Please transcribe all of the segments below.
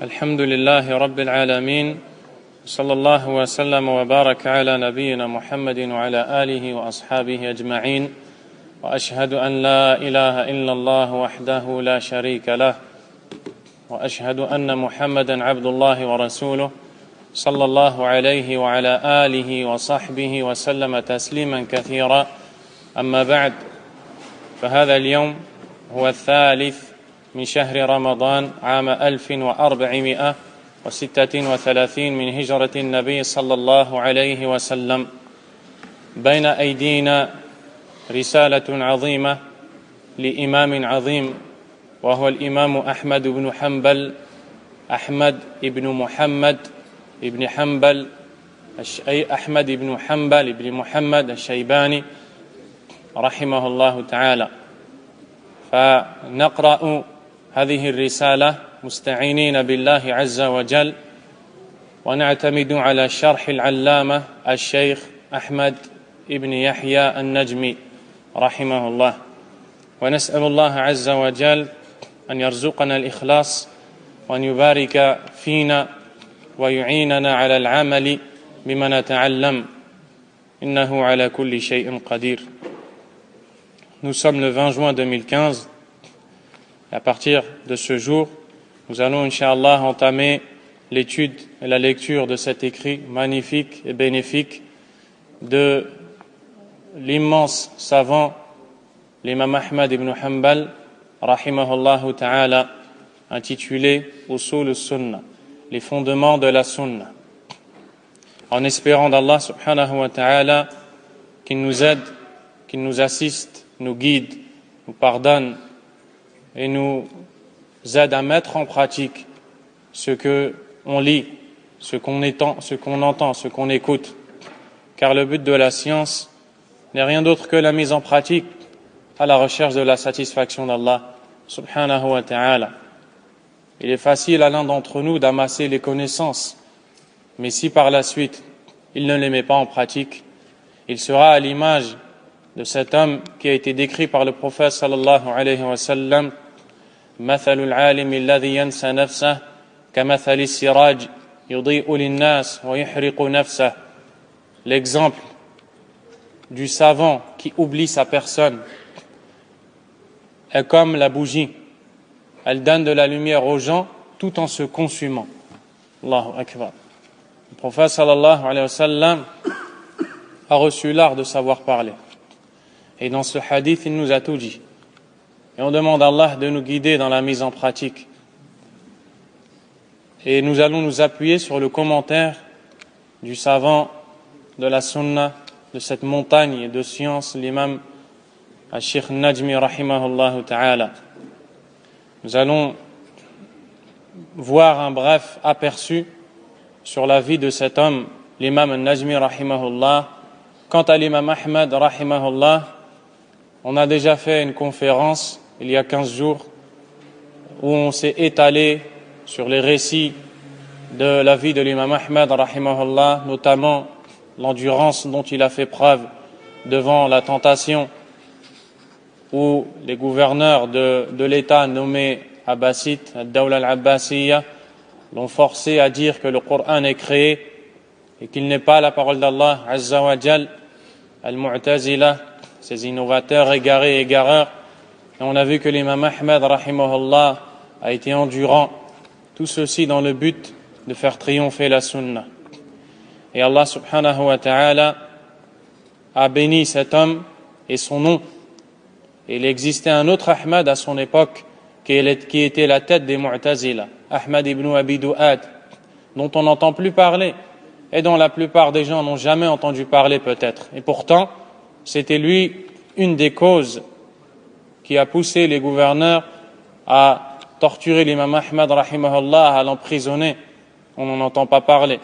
الحمد لله رب العالمين صلى الله وسلم وبارك على نبينا محمد وعلى آله وأصحابه أجمعين وأشهد أن لا إله إلا الله وحده لا شريك له وأشهد أن محمدا عبد الله ورسوله صلى الله عليه وعلى آله وصحبه وسلم تسليما كثيرا أما بعد فهذا اليوم هو الثالث من شهر رمضان عام 1436 من هجرة النبي صلى الله عليه وسلم. بين أيدينا رسالة عظيمة لإمام عظيم وهو الإمام أحمد بن حنبل أحمد بن محمد بن حنبل أحمد بن حنبل بن محمد الشيباني رحمه الله تعالى. فنقرأ هذه الرسالة مستعينين بالله عز وجل ونعتمد على شرح العلامة الشيخ أحمد بن يحيى النجمي رحمه الله، ونسأل الله عز وجل أن يرزقنا الإخلاص وأن يبارك فينا ويعيننا على العمل بما نتعلم إنه على كل شيء قدير. Nous sommes le 20 juin 2015. À partir de ce jour, nous allons, Inch'Allah, entamer l'étude et la lecture de cet écrit magnifique et bénéfique de l'immense savant, l'imam Ahmad ibn Hanbal, rahimahullah ta'ala, intitulé Usul al-Sunnah, les fondements de la Sunna. En espérant d'Allah subhanahu wa ta'ala qu'il nous aide, qu'il nous assiste, nous guide, nous pardonne et nous aide à mettre en pratique ce que on lit, ce qu'on entend, ce qu'on écoute. Car le but de la science n'est rien d'autre que la mise en pratique à la recherche de la satisfaction d'Allah subhanahu wa ta'ala. Il est facile à l'un d'entre nous d'amasser les connaissances, mais si par la suite il ne les met pas en pratique, il sera à l'image de cet homme qui a été décrit par le prophète sallallahu alayhi wa sallam: مثل العالم الذي ينسى نفسه كمثل السراج يضيء للناس ويحرق نفسه. L'exemple du savant qui oublie sa personne est comme la bougie. Elle donne de la lumière aux gens tout en se consumant. Allahu Akbar. Le prophète sallallahu alayhi wa sallam a reçu l'art de savoir parler. Et dans ce hadith, il nous a tout dit. Et on demande à Allah de nous guider dans la mise en pratique. Et nous allons nous appuyer sur le commentaire du savant de la Sunna, de cette montagne de science, l'imam al-Sheikh Najmi rahimahullah ta'ala. Nous allons voir un bref aperçu sur la vie de cet homme, l'imam al-Najmi rahimahullah. Quant à l'imam Ahmad rahimahullah, on a déjà fait une conférence il y a 15 jours où on s'est étalé sur les récits de la vie de l'imam Ahmad rahimahullah, notamment l'endurance dont il a fait preuve devant la tentation où les gouverneurs de l'État nommés Abbasites, Ad-Dawla al-Abbasiyya, l'ont forcé à dire que le Coran est créé et qu'il n'est pas la parole d'Allah Azza wa Jal. Al-Mu'tazila, ces innovateurs égarés et égareurs. Et on a vu que l'imam Ahmad rahimahullah a été endurant, tout ceci dans le but de faire triompher la sunna. Et Allah subhanahu wa ta'ala a béni cet homme et son nom. Et il existait un autre Ahmad à son époque qui était la tête des Mu'tazila, Ahmad ibn Abi Du'ad, dont on n'entend plus parler et dont la plupart des gens n'ont jamais entendu parler peut-être. Et pourtant, c'était lui une des causes qui a poussé les gouverneurs à torturer l'imam Ahmad rahimahullah, à l'emprisonner. On n'en entend pas parler.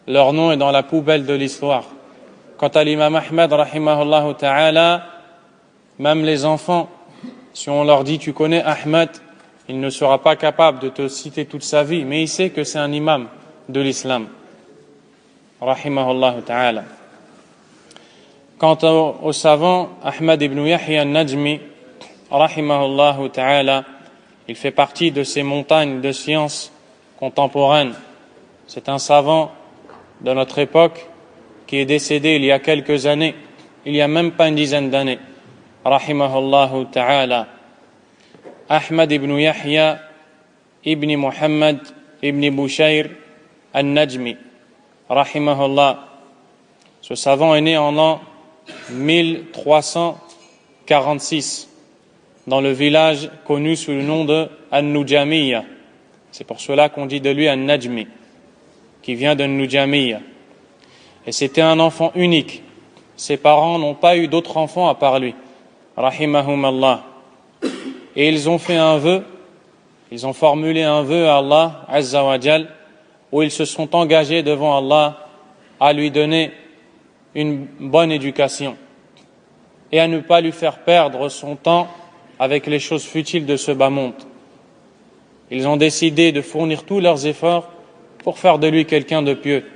Leur nom est dans la poubelle de l'histoire. Quant à l'imam Ahmad rahimahullah ta'ala, même les enfants, si on leur dit tu connais Ahmad, il ne sera pas capable de te citer toute sa vie, mais il sait que c'est un imam de l'islam rahimahullah ta'ala. Quant au savant Ahmad ibn Yahya al-Najmi rahimahullah ta'ala, il fait partie de ces montagnes de science contemporaine. C'est un savant de notre époque qui est décédé il y a quelques années, il y a même pas une dizaine d'années. Rahimahullahu ta'ala. Ahmad ibn Yahya ibn Muhammad ibn Bushayr al-Najmi. Rahimahullah. Ce savant est né en l'an 1346 dans le village connu sous le nom de An-Nujamiyya. C'est pour cela qu'on dit de lui An-Najmi, qui vient de Nujamiyya. Et c'était un enfant unique. Ses parents n'ont pas eu d'autres enfants à part lui. Rahimahumallah. Et ils ont fait un vœu, ils ont formulé un vœu à Allah Azza wa Jal, où ils se sont engagés devant Allah à lui donner une bonne éducation et à ne pas lui faire perdre son temps avec les choses futiles de ce bas monde. Ils ont décidé de fournir tous leurs efforts pour faire de lui quelqu'un de pieux,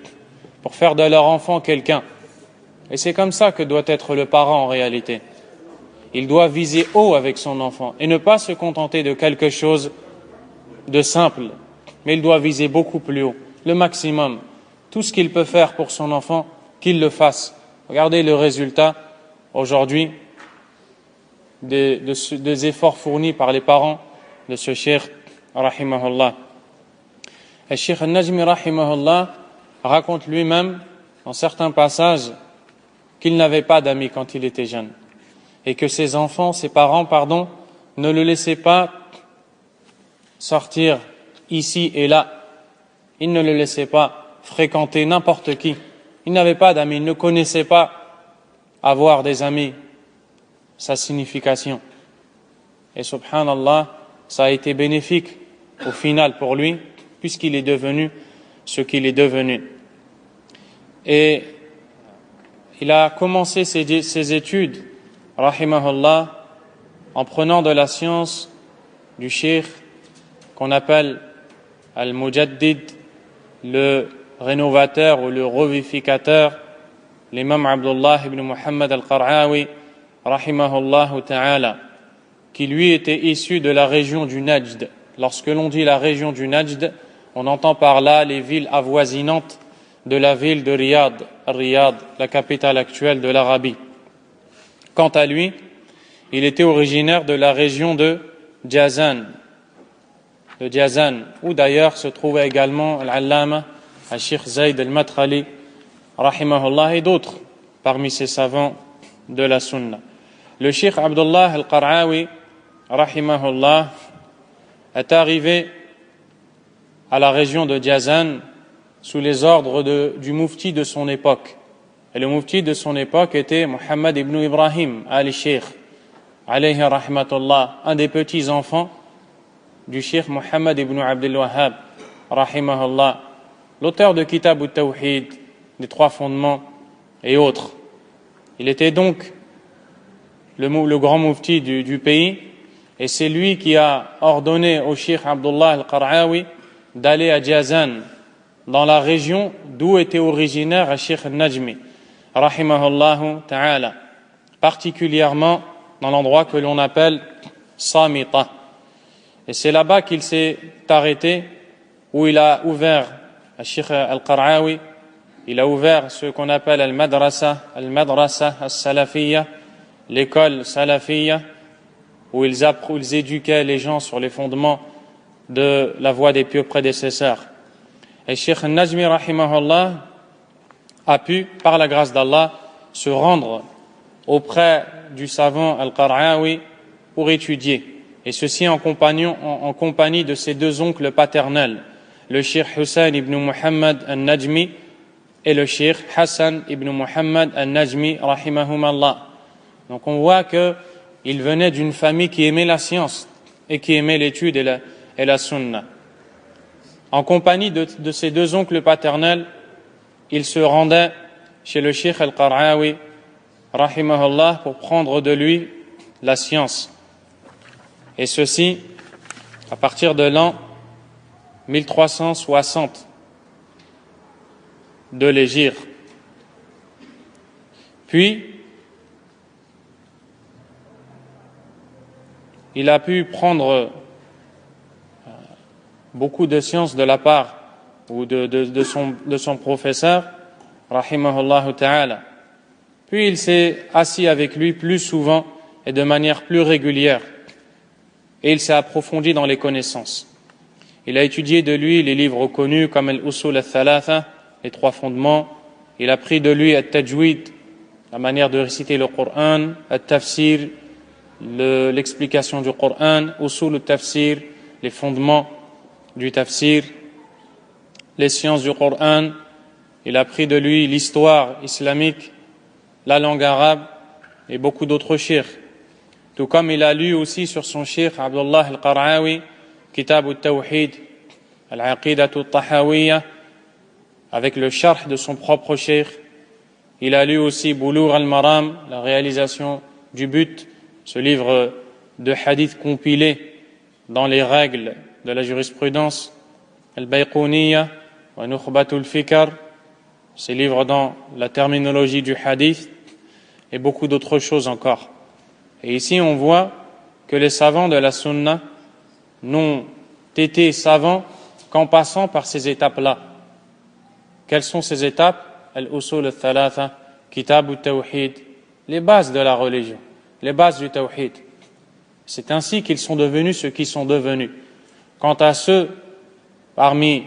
pour faire de leur enfant quelqu'un. Et c'est comme ça que doit être le parent en réalité. Il doit viser haut avec son enfant et ne pas se contenter de quelque chose de simple, mais il doit viser beaucoup plus haut, le maximum. Tout ce qu'il peut faire pour son enfant, qu'il le fasse. Regardez le résultat aujourd'hui des efforts fournis par les parents de ce cheikh, rahimahullah. Et Cheikh al-Najmi, rahimahullah, raconte lui-même, dans certains passages, qu'il n'avait pas d'amis quand il était jeune. Et que ses parents, ne le laissaient pas sortir ici et là. Ils ne le laissaient pas fréquenter n'importe qui. Il n'avait pas d'amis, il ne connaissait pas avoir des amis, sa signification. Et subhanallah, ça a été bénéfique au final pour lui, puisqu'il est devenu ce qu'il est devenu. Et il a commencé ses études, rahimahullah, en prenant de la science du cheikh qu'on appelle Al-Mujaddid, le rénovateur ou le revivificateur, l'imam Abdullah ibn Muhammad al-Qar'awi, rahimahullah ta'ala, qui lui était issu de la région du Najd. Lorsque l'on dit la région du Najd, on entend par là les villes avoisinantes de la ville de Riyad, la capitale actuelle de l'Arabie. Quant à lui, il était originaire de la région de Jazan, où d'ailleurs se trouvait également l'allama al-Sheikh Zayd al-Matrali, rahimahullah, et d'autres parmi ces savants de la sunna. Le Sheikh Abdullah al-Qar'awi, rahimahullah, est arrivé à la région de Jazan sous les ordres du mufti de son époque. Et le mufti de son époque était Muhammad ibn Ibrahim al-Sheikh, alayhi rahmatullah, un des petits-enfants du Sheikh Muhammad ibn Abdul Wahhab, rahimahullah, l'auteur de Kitab al-Tawhid, des trois fondements et autres. Il était donc le grand mufti du pays, et c'est lui qui a ordonné au Sheikh Abdullah al-Qar'awi d'aller à Jazan, dans la région d'où était originaire le Sheikh al-Najmi, rahimahullahu ta'ala, particulièrement dans l'endroit que l'on appelle Samita. Et c'est là-bas qu'il s'est arrêté, où il a ouvert, le Sheikh al-Qar'awi, il a ouvert ce qu'on appelle al-Madrasa al-Salafiyya, l'école salafiyya, où ils éduquaient les gens sur les fondements de la voie des pieux prédécesseurs. Et Cheikh al-Najmi, rahimahullah, a pu, par la grâce d'Allah, se rendre auprès du savant al-Qar'awi pour étudier. Et ceci en compagnie de ses deux oncles paternels, le Cheikh Hussein ibn Muhammad al-Najmi et le Cheikh Hassan ibn Muhammad al-Najmi, rahimahumallah. Donc on voit qu'il venait d'une famille qui aimait la science et qui aimait l'étude et la sunna. En compagnie de ses deux oncles paternels, il se rendait chez le Cheikh al-Qar'awi, rahimahullah, pour prendre de lui la science. Et ceci à partir de l'an 1360 de l'Hégire. Puis, il a pu prendre beaucoup de sciences de la part ou de son professeur, rahimahullah ta'ala. Puis il s'est assis avec lui plus souvent et de manière plus régulière, et il s'est approfondi dans les connaissances. Il a étudié de lui les livres connus comme Al-Usul al-Thalatha, les 3 fondements. Il a pris de lui Al-Tajwid, la manière de réciter le Coran, Al-Tafsir, l'explication du Coran, Usul al-Tafsir, les fondements du Tafsir, les sciences du Coran. Il a pris de lui l'histoire islamique, la langue arabe et beaucoup d'autres shirs. Tout comme il a lu aussi sur son shir Abdullah al-Qar'awi, Kitab al-Tawhid, al-Aqidah al-Tahawiyya, avec le sharh de son propre shir. Il a lu aussi Bulugh al-Maram, la réalisation du but, ce livre de hadith compilé dans les règles de la jurisprudence, al-Bayquniyya wa Nukhbatul Fikr, ces livres dans la terminologie du hadith et beaucoup d'autres choses encore. Et ici on voit que les savants de la sunna n'ont été savants qu'en passant par ces étapes-là. Quelles sont ces étapes? Al-Usul al-Thalatha, Kitab al-Tawhid, les bases de la religion, les bases du Tawhid. C'est ainsi qu'ils sont devenus ce qu'ils sont devenus. Quant à ceux parmi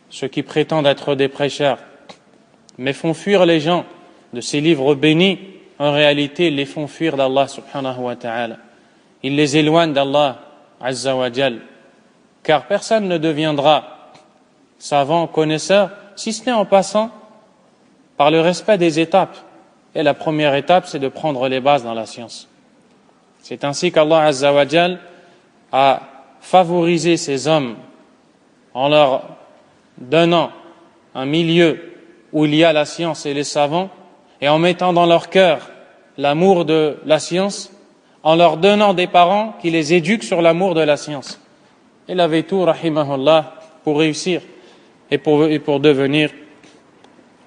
ceux qui prétendent être des prêcheurs, mais font fuir les gens de ces livres bénis, en réalité, ils les font fuir d'Allah subhanahu wa ta'ala. Ils les éloignent d'Allah azza wa jal. Car personne ne deviendra savant, connaisseur, si ce n'est en passant par le respect des étapes. Et la première étape, c'est de prendre les bases dans la science. C'est ainsi qu'Allah azza wa jal a favorisé ces hommes en leur donnant un milieu où il y a la science et les savants, et en mettant dans leur cœur l'amour de la science, en leur donnant des parents qui les éduquent sur l'amour de la science. Il avait tout, rahimahullah, pour réussir et pour devenir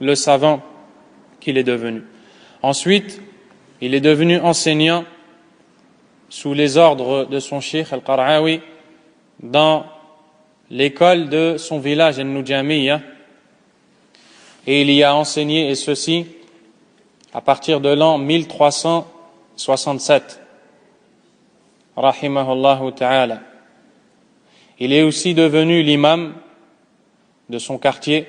le savant qu'il est devenu. Ensuite, il est devenu enseignant sous les ordres de son cheikh al-Qar'awi dans l'école de son village al-Nujamiyya, et il y a enseigné, et ceci à partir de l'an 1367, rahimahullahu ta'ala. Il est aussi devenu l'imam de son quartier.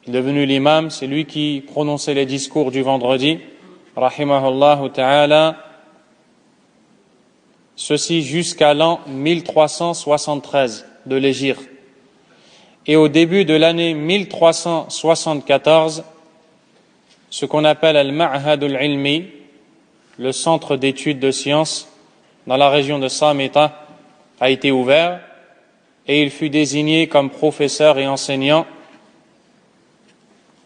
Il est devenu l'imam, c'est lui qui prononçait les discours du vendredi, rahimahullahu ta'ala, ceci jusqu'à l'an 1373 de l'Hégire. Et au début de l'année 1374, ce qu'on appelle Al-Ma'had al-Ilmi, le centre d'études de sciences dans la région de Samita, a été ouvert et il fut désigné comme professeur et enseignant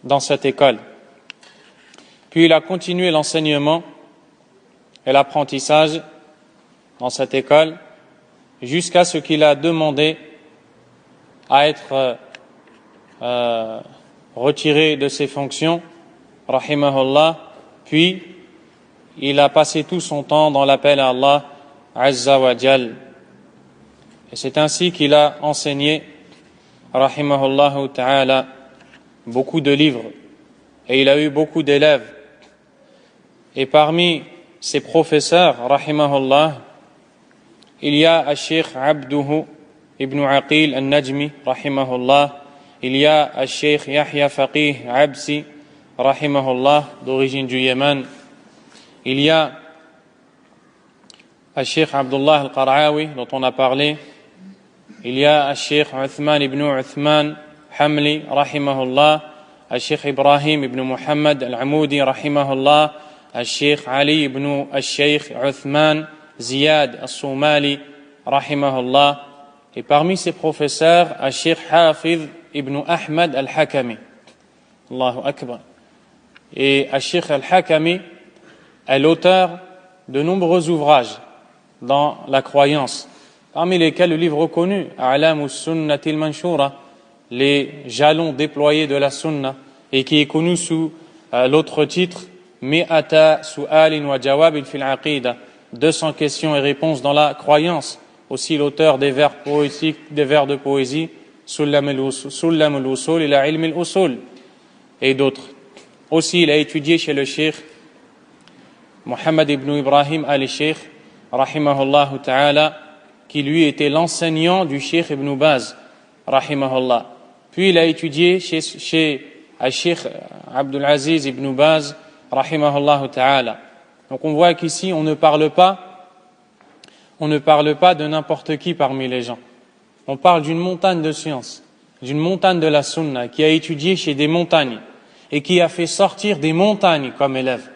dans cette école. Puis il a continué l'enseignement et l'apprentissage dans cette école jusqu'à ce qu'il a demandé à être retiré de ses fonctions, rahimahullah, puis il a passé tout son temps dans l'appel à Allah azza wa jal. Et c'est ainsi qu'il a enseigné, rahimahullah ta'ala, beaucoup de livres, et il a eu beaucoup d'élèves. Et parmi ses professeurs, rahimahullah, il y a al-Sheikh Abduhu ibn Aqil al-Najmi, rahimahullah. Il y a al-Sheikh Yahya Faqih Absi, rahimahullah, d'origine du Yémen. Il y a al-Sheikh Abdullah al-Qar'awi, dont on a parlé. Il y a al-Sheikh Uthman ibn Uthman Hamli, rahimahullah. Al-Sheikh Ibrahim ibn Muhammad al-Amoudi, rahimahullah. Al-Sheikh Ali ibn al-Sheikh Uthman Ziyad al-Soumali, rahimahullah. Et parmi ses professeurs, al-Sheikh Hafiz ibn Ahmad al-Hakami. Allahu Akbar. Et al-Sheikh al-Hakami est l'auteur de nombreux ouvrages dans la croyance, parmi lesquels le livre connu, A'lamus Sunnatil Manshura, les jalons déployés de la sunna, et qui est connu sous l'autre titre, Mi'ata Su'alin wa Jawabin fil Aqida, 200 questions et réponses dans la croyance, aussi l'auteur des vers poétiques, des vers de poésie, Sullam al-Usul ila ilm al-Usul, et d'autres. Aussi, il a étudié chez le cheikh Mohammed ibn Ibrahim al-Sheikh, rahimahullah ta'ala, qui lui était l'enseignant du cheikh Ibn Baz, rahimahullah. Puis il a étudié chez al-Sheikh Abdul Aziz ibn Baz, rahimahullah ta'ala. Donc on voit qu'ici on ne parle pas de n'importe qui parmi les gens. On parle d'une montagne de science, d'une montagne de la sunna, qui a étudié chez des montagnes et qui a fait sortir des montagnes comme élèves.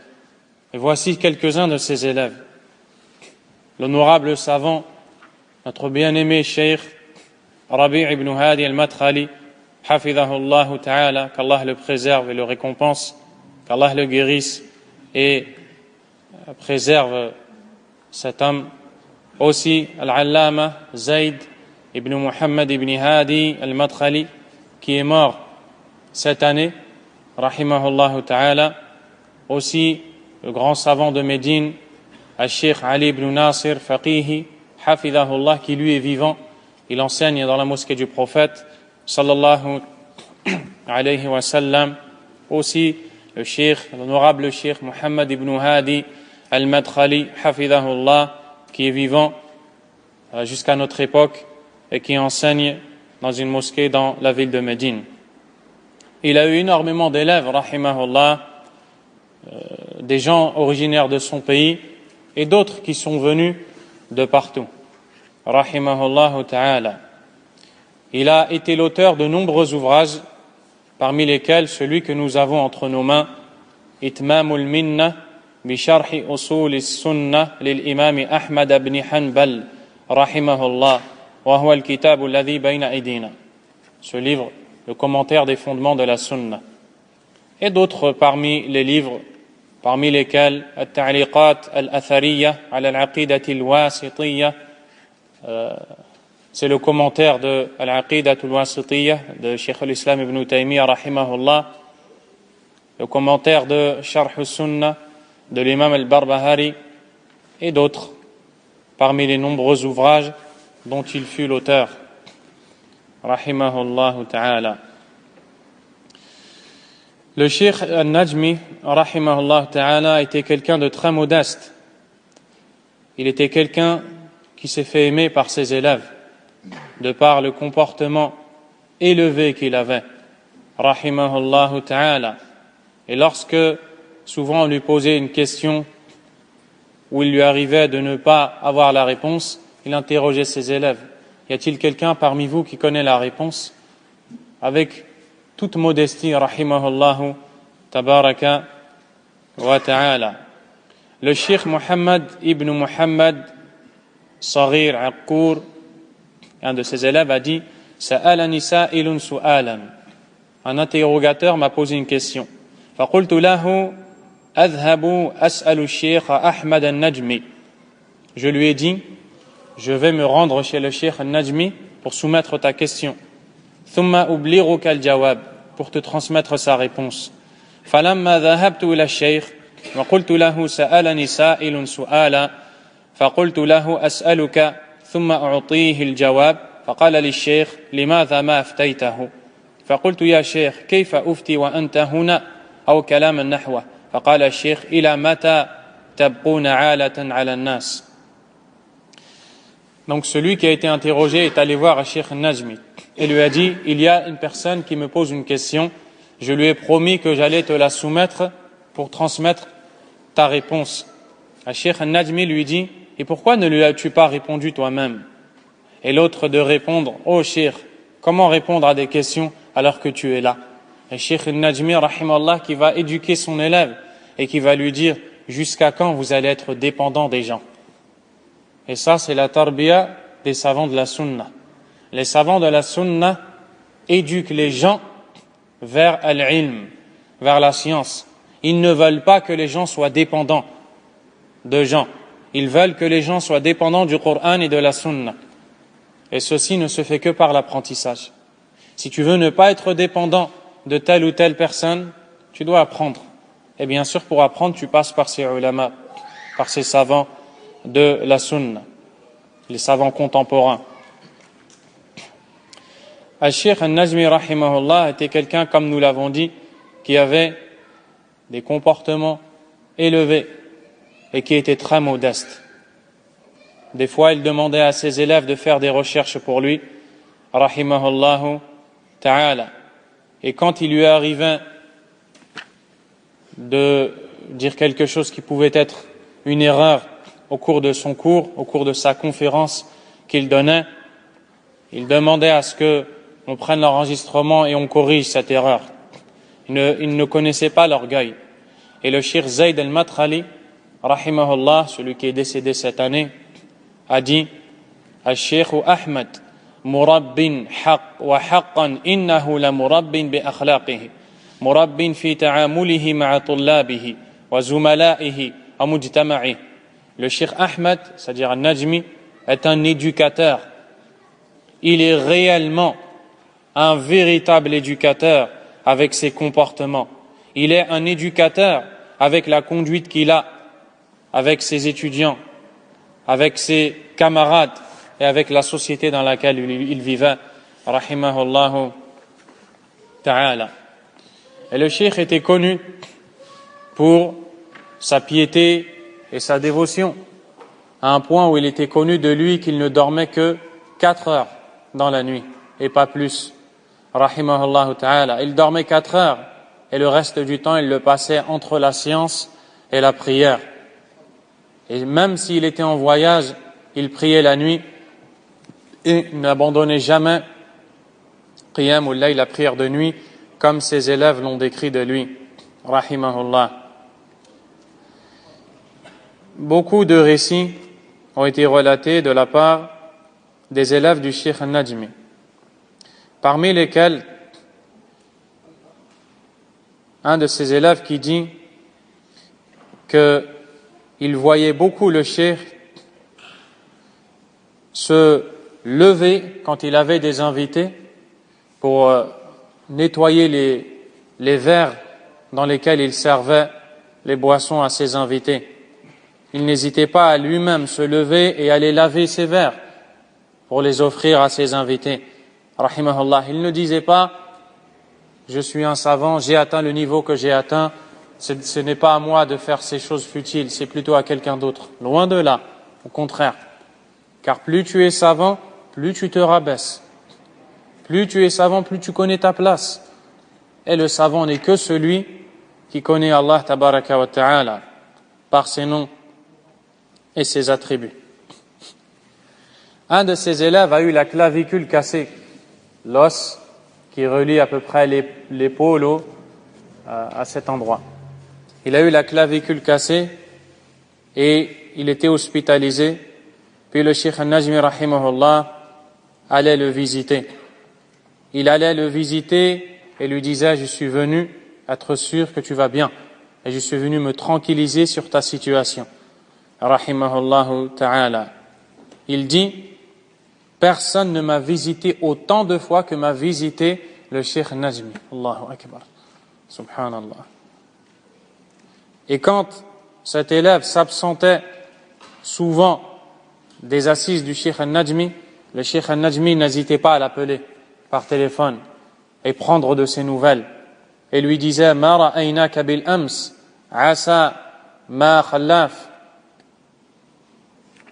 Et voici quelques-uns de ses élèves. L'honorable savant, notre bien-aimé Cheikh Rabi' ibn Hadi al-Madkhali, hafidhahullah ta'ala, qu'Allah le préserve et le récompense, qu'Allah le guérisse et préserve cet homme. Aussi, Al-Allama Zayd ibn Muhammad ibn Hadi al-Madkhali, qui est mort cette année, rahimahullah ta'ala. Aussi, le grand savant de Médine, Al-Sheikh Ali ibn Nasir Faqihi, hafidhahullah, qui lui est vivant. Il enseigne dans la mosquée du prophète, sallallahu alayhi wa sallam. Aussi, le Cheikh, l'honorable Cheikh Muhammad ibn Hadi al-Madkhali, hafidhahullah, qui est vivant jusqu'à notre époque et qui enseigne dans une mosquée dans la ville de Médine. Il a eu énormément d'élèves, rahimahullah, des gens originaires de son pays et d'autres qui sont venus de partout. Rahimahullah ta'ala. Il a été l'auteur de nombreux ouvrages, parmi lesquels celui que nous avons entre nos mains, Itmamul Minna bi Sharhi Usul as-Sunnah lil Imam Ahmad ibn Hanbal, rahimahullah, wa huwa al-kitab alladhi bayna aydina. Ce livre, le commentaire des fondements de la Sunna. Et d'autres parmi les livres, parmi lesquels At-Ta'liqat al-Athariyya ala al-Aqidati al-Wasitiyya, c'est le commentaire de Al-Aqidati al-Wasitiyya de Cheikh al-Islam ibn Taymiyyah, rahimahullah, le commentaire de Sharh al-Sunnah de l'imam al-Barbahari et d'autres parmi les nombreux ouvrages dont il fut l'auteur, rahimahullah ta'ala. Le Cheikh al-Najmi, rahimahullah ta'ala, était quelqu'un de très modeste. Il était quelqu'un qui s'est fait aimer par ses élèves, de par le comportement élevé qu'il avait, rahimahullah ta'ala. Et lorsque souvent on lui posait une question où il lui arrivait de ne pas avoir la réponse, il interrogeait ses élèves. Y a-t-il quelqu'un parmi vous qui connaît la réponse? Avec toute modestie, rahimahullahu tabaraka wa ta'ala. Le Cheikh Mohammed ibn Muhammad Saghir Aqkour, un de ses élèves, a dit « Sa'alani sa'ilun su'alan » Un interrogateur m'a posé une question. « Faqultu lahu adhabu as'alu Cheikh Ahmad al-Najmi » Je lui ai dit « Je vais me rendre chez le Cheikh al-Najmi pour soumettre ta question. » Thumma ublighuka al-jawab, pour te transmettre sa réponse. Falamma dhahabtu ila al-shaykh wa qultu lahu sa'alani sa'ilun su'ala faqultu lahu as'aluka thumma u'tihi al-jawab faqala lish-shaykh limadha ma aftaytahu faqultu ya shaykh kayfa ufti wa anta huna aw kalaman nahwa faqala al-shaykh ila mata tabquna 'alatan 'ala an-nas. Donc celui qui a été interrogé est allé voir Cheikh Najmi et lui a dit « Il y a une personne qui me pose une question, je lui ai promis que j'allais te la soumettre pour transmettre ta réponse. » Cheikh Najmi lui dit « Et pourquoi ne lui as-tu pas répondu toi-même » Et l'autre de répondre « Oh Cheikh, comment répondre à des questions alors que tu es là ?» Et Cheikh Najmi, rahimallah, qui va éduquer son élève et qui va lui dire « Jusqu'à quand vous allez être dépendant des gens ?» Et ça, c'est la tarbiya des savants de la sunna. Les savants de la sunna éduquent les gens vers al-ilm, vers la science. Ils ne veulent pas que les gens soient dépendants de gens. Ils veulent que les gens soient dépendants du Coran et de la sunna. Et ceci ne se fait que par l'apprentissage. Si tu veux ne pas être dépendant de telle ou telle personne, tu dois apprendre. Et bien sûr, pour apprendre, tu passes par ces ulama, par ces savants de la sunna. les savants contemporains. Al-Sheikh Al-Najmi rahimahullah était quelqu'un, comme nous l'avons dit, qui avait des comportements élevés et qui était très modeste. Des fois, il demandait à ses élèves de faire des recherches pour lui, rahimahullahu ta'ala. Et quand il lui arrivait de dire quelque chose qui pouvait être une erreur au cours de son cours, au cours de sa conférence qu'il donnait, il demandait à ce que on prenne l'enregistrement et on corrige cette erreur. Il ne connaissait pas l'orgueil. Et le Cheikh Zayd al-Madkhali, rahimahullah, celui qui est décédé cette année, a dit Al-Sheikh Ahmed murabbin haqq wa haqqan innahu la murabbin bi akhlaqihi murabbin fi ta'amulihi ma'a tullabihi wa zumala'ihi wa mujtama'ihi. Le Cheikh Ahmed, c'est-à-dire Al-Najmi, est un éducateur. Il est réellement un véritable éducateur avec ses comportements. Il est un éducateur avec la conduite qu'il a avec ses étudiants, avec ses camarades et avec la société dans laquelle il vivait, rahimahullahu ta'ala. Et le cheikh était connu pour sa piété et sa dévotion, à un point où il était connu de lui qu'il ne dormait que 4 heures dans la nuit et pas plus, rahimahullahu ta'ala. Il dormait 4 heures et le reste du temps il le passait entre la science et la prière. Et même s'il était en voyage, il priait la nuit et n'abandonnait jamais qiyam ou layl, la prière de nuit, comme ses élèves l'ont décrit de lui, rahimahullah. Beaucoup de récits ont été relatés de la part des élèves du Cheikh Al-Najmi, parmi lesquels un de ses élèves qui dit qu'il voyait beaucoup le cheikh se lever quand il avait des invités pour nettoyer les verres dans lesquels il servait les boissons à ses invités. Il n'hésitait pas à lui-même se lever et aller laver ses verres pour les offrir à ses invités, rahimahullah. Il ne disait pas je suis un savant, j'ai atteint le niveau que j'ai atteint, ce n'est pas à moi de faire ces choses futiles, c'est plutôt à quelqu'un d'autre. Loin de là, au contraire. Car plus tu es savant, plus tu te rabaisses. Plus tu es savant, plus tu connais ta place. Et le savant n'est que celui qui connaît Allah tabaraka wa ta'ala par ses noms et ses attributs. Un de ses élèves a eu la clavicule cassée, l'os qui relie à peu près l'épaule à cet endroit. Il a eu la clavicule cassée et il était hospitalisé. Puis le Cheikh Al-Najmi rahimahullah allait le visiter. Il allait le visiter et lui disait je suis venu être sûr que tu vas bien et je suis venu me tranquilliser sur ta situation. Rahimahullahu ta'ala. Il dit personne ne m'a visité autant de fois que m'a visité le Cheikh Najmi. Allahu Akbar. Subhanallah. Et quand cet élève s'absentait souvent des assises du Cheikh Najmi, le Cheikh Najmi n'hésitait pas à l'appeler par téléphone et prendre de ses nouvelles. Et lui disait Ma ra'aynaka bil ams, asa ma khallaf.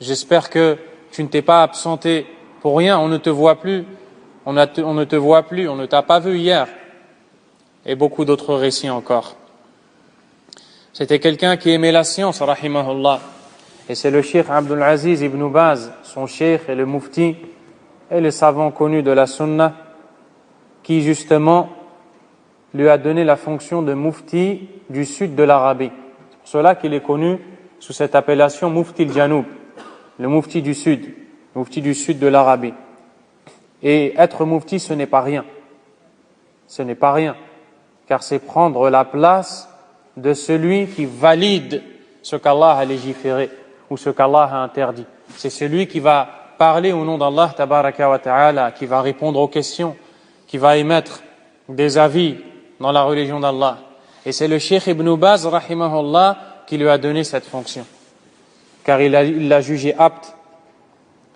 J'espère que tu ne t'es pas absenté pour rien, on ne te voit plus, on ne te voit plus, on ne t'a pas vu hier. Et beaucoup d'autres récits encore. C'était quelqu'un qui aimait la science, rahimahullah. Et c'est le Cheikh Abdul Aziz ibn Baz, son cheikh et le mufti, et le savant connu de la sunna, qui justement lui a donné la fonction de mufti du sud de l'Arabie. C'est pour cela qu'il est connu sous cette appellation mufti al-Janoub, le mufti du sud de l'Arabie. Et être mufti, ce n'est pas rien. Ce n'est pas rien, car c'est prendre la place de celui qui valide ce qu'Allah a légiféré ou ce qu'Allah a interdit. C'est celui qui va parler au nom d'Allah tabaraka wa ta'ala, qui va répondre aux questions, qui va émettre des avis dans la religion d'Allah. Et c'est le Cheikh Ibn Baz rahimahullah qui lui a donné cette fonction, car il l'a jugé apte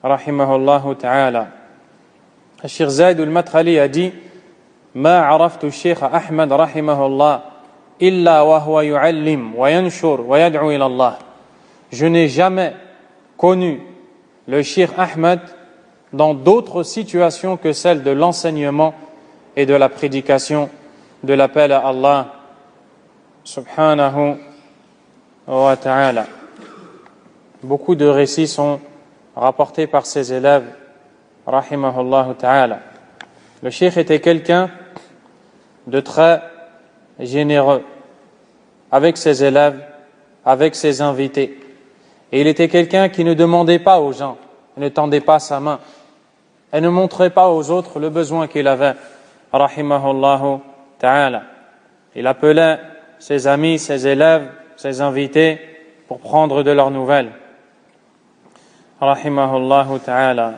rahimahullah ta'ala. Le Cheikh Zaid al-Madkhali a dit ما عرفت الشيخ أحمد رحمه الله إلا وهو يعلم وينشر ويدعو إلى الله. Je n'ai jamais connu le Cheikh Ahmed dans d'autres situations que celle de l'enseignement et de la prédication, de l'appel à Allah subhanahu wa ta'ala. Beaucoup de récits sont rapportés par ses élèves, rahimahullah ta'ala. Le Cheikh était quelqu'un de très généreux avec ses élèves, avec ses invités. Et il était quelqu'un qui ne demandait pas aux gens, ne tendait pas sa main, et ne montrait pas aux autres le besoin qu'il avait, rahimahullah ta'ala. Il appelait ses amis, ses élèves, ses invités pour prendre de leurs nouvelles, rahimahullah ta'ala.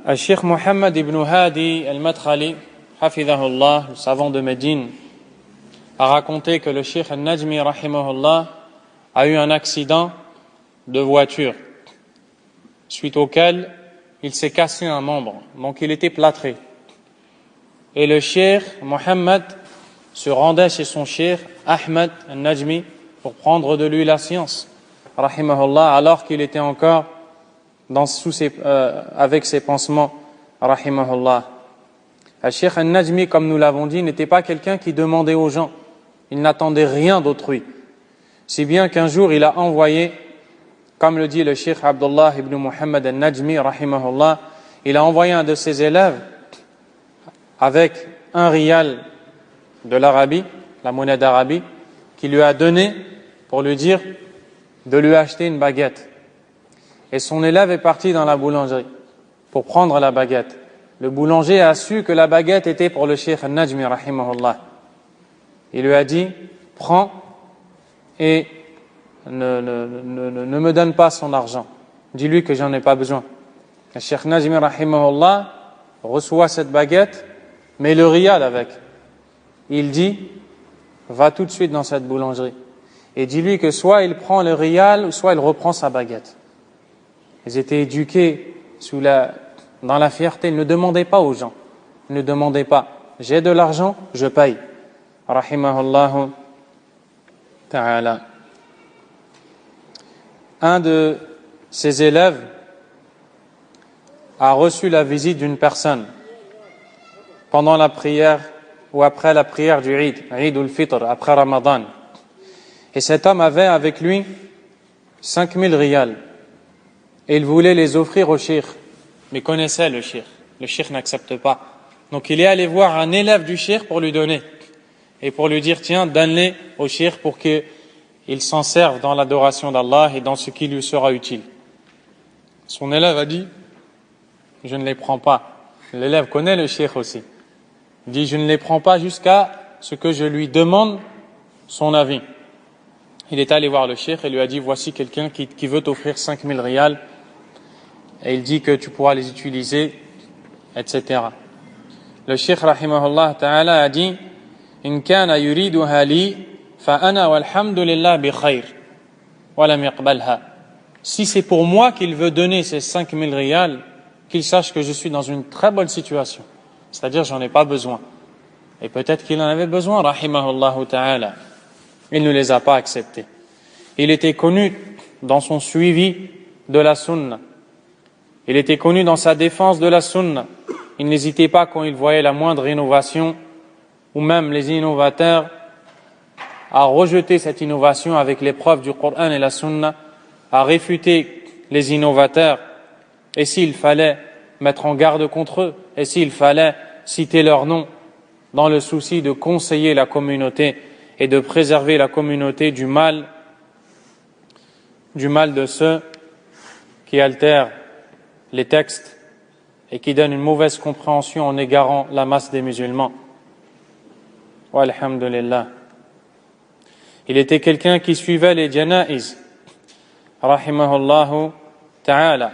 Al-Cheikh Mohammed ibn Hadi al-Madkhali, hafidhahullah, le savant de Médine, a raconté que le Cheikh al-Najmi, rahimahullah, a eu un accident de voiture, suite auquel il s'est cassé un membre, donc il était plâtré. Et le Cheikh Mohammed se rendait chez son Cheikh Ahmed al-Najmi pour prendre de lui la science, rahimahullah, alors qu'il était encore avec ses pansements, rahimahullah. Al-Cheikh al-Najmi, comme nous l'avons dit, n'était pas quelqu'un qui demandait aux gens. Il n'attendait rien d'autrui. Si bien qu'un jour, il a envoyé, comme le dit le Cheikh Abdullah ibn Muhammad al-Najmi, rahimahullah, il a envoyé un de ses élèves avec un riyal de l'Arabie, la monnaie d'Arabie, qui lui a donné pour lui dire de lui acheter une baguette. Et son élève est parti dans la boulangerie pour prendre la baguette. Le boulanger a su que la baguette était pour le Cheikh al-Najmi, rahimahullah. Il lui a dit, prends et ne me donne pas son argent. Dis-lui que j'en ai pas besoin. Le Cheikh al-Najmi, rahimahullah, reçoit cette baguette, mais le riyal avec. Il dit, va tout de suite dans cette boulangerie. Et dis-lui que soit il prend le riyal, soit il reprend sa baguette. Ils étaient éduqués dans la fierté. Ils ne demandaient pas aux gens. Ils ne demandaient pas. J'ai de l'argent, je paye. Rahimahullah ta'ala. Un de ses élèves a reçu la visite d'une personne pendant la prière ou après la prière du Eid al-Fitr, après Ramadan. Et cet homme avait avec lui 5000 riyals. Et il voulait les offrir au cheikh, mais connaissait le cheikh. Le cheikh n'accepte pas. Donc il est allé voir un élève du cheikh pour lui donner. Et pour lui dire, tiens, donne-les au cheikh pour qu'il s'en serve dans l'adoration d'Allah et dans ce qui lui sera utile. Son élève a dit, je ne les prends pas. L'élève connaît le cheikh aussi. Il dit, je ne les prends pas jusqu'à ce que je lui demande son avis. Il est allé voir le cheikh et lui a dit, voici quelqu'un qui veut t'offrir 5000 riyals. Et il dit que tu pourras les utiliser, etc. Le cheikh rahimahullah ta'ala a dit, in kana yuriduha li fa ana walhamdulillah bi khair wa lam yaqbalha. Si c'est pour moi qu'il veut donner ces 5000 riyals, qu'il sache que je suis dans une très bonne situation. C'est-à-dire j'en ai pas besoin. Et peut-être qu'il en avait besoin, rahimahullah ta'ala. Il ne les a pas acceptés. Il était connu dans son suivi de la sunna. Il était connu dans sa défense de la sunna. Il n'hésitait pas quand il voyait la moindre innovation ou même les innovateurs à rejeter cette innovation avec les preuves du Coran et la sunna, à réfuter les innovateurs et s'il fallait mettre en garde contre eux et s'il fallait citer leur nom dans le souci de conseiller la communauté et de préserver la communauté du mal de ceux qui altèrent les textes et qui donnent une mauvaise compréhension en égarant la masse des musulmans. Walhamdulillah. Il était quelqu'un qui suivait les janaiz, rahimahullahu ta'ala.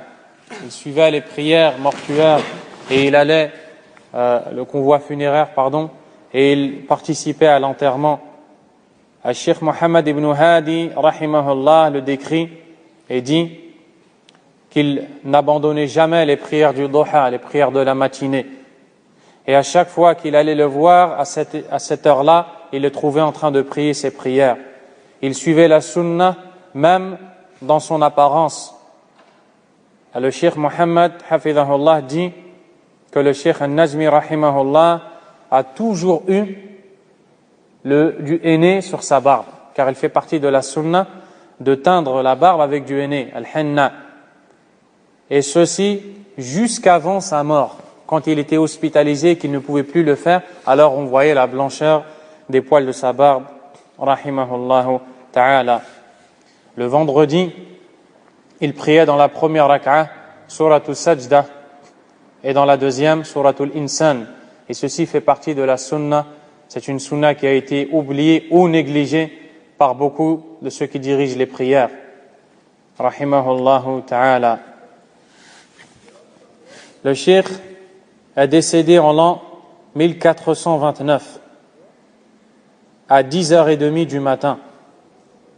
Il suivait les prières mortuaires et il allait, le convoi funéraire, et il participait à l'enterrement. Al-Cheikh Mohammed ibn Hadi, rahimahullah, le décrit et dit qu'il n'abandonnait jamais les prières du duha, les prières de la matinée. Et à chaque fois qu'il allait le voir, à cette heure-là, il le trouvait en train de prier ses prières. Il suivait la sunna, même dans son apparence. Et le Cheikh Mohammed, hafidhahullah, dit que le Cheikh An-Najmi, rahimahullah, a toujours eu du henné sur sa barbe, car il fait partie de la sunna de teindre la barbe avec du henné, al-henna. Et ceci jusqu'avant sa mort. Quand il était hospitalisé et qu'il ne pouvait plus le faire, alors on voyait la blancheur des poils de sa barbe, rahimahullahu ta'ala. Le vendredi, il priait dans la première rak'a, suratul sajda, et dans la deuxième, suratul insan. Et ceci fait partie de la sunna. C'est une sunna qui a été oubliée ou négligée par beaucoup de ceux qui dirigent les prières. Rahimahullahu ta'ala. Le cheikh est décédé en l'an 1429, à 10h30 du matin,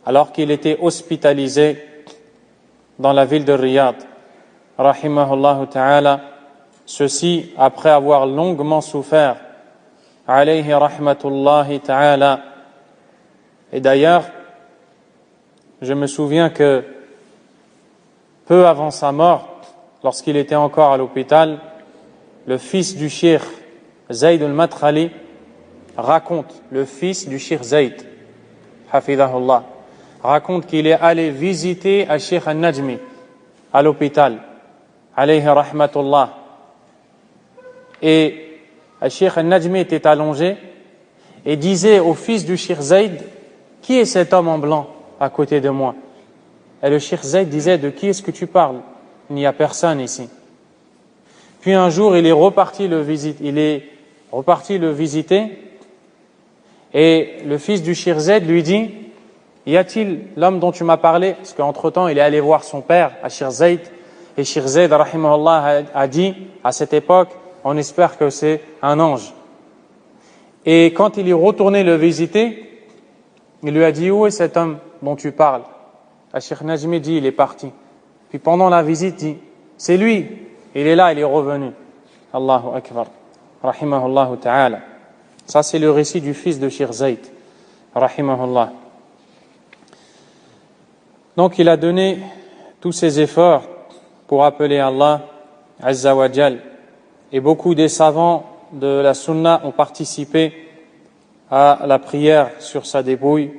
alors qu'il était hospitalisé dans la ville de Riyad. Rahimahullahu ta'ala. Ceci après avoir longuement souffert. Alayhi rahmatullahi ta'ala. Et d'ailleurs, je me souviens que peu avant sa mort, lorsqu'il était encore à l'hôpital, le fils du Cheikh Zayd al-Madkhali raconte, le fils du Cheikh Zayd, hafidhahullah, raconte qu'il est allé visiter al Cheikh An-Najmi à l'hôpital, alayhi rahmatullah. Et al Cheikh An-Najmi était allongé et disait au fils du Cheikh Zayd: qui est cet homme en blanc à côté de moi? Et le Cheikh Zayd disait: de qui est-ce que tu parles? Il n'y a personne ici. Puis un jour, il est reparti le visiter, et le fils du Cheikh Zayd lui dit: y a-t-il l'homme dont tu m'as parlé? Parce qu'entre-temps, il est allé voir son père, à Cheikh Zayd, et Cheikh Zayd, rahimahullah, a dit à cette époque: on espère que c'est un ange. Et quand il est retourné le visiter, il lui a dit: où est cet homme dont tu parles? Le Cheikh Najmi dit: il est parti. Puis pendant la visite, il dit: c'est lui, il est là, il est revenu. Allahu Akbar. Rahimahullah ta'ala. Ça, c'est le récit du fils de Cheikh Zayd. Rahimahullah. Donc, il a donné tous ses efforts pour appeler Allah Azza wa Jal. Et beaucoup des savants de la Sunna ont participé à la prière sur sa dépouille.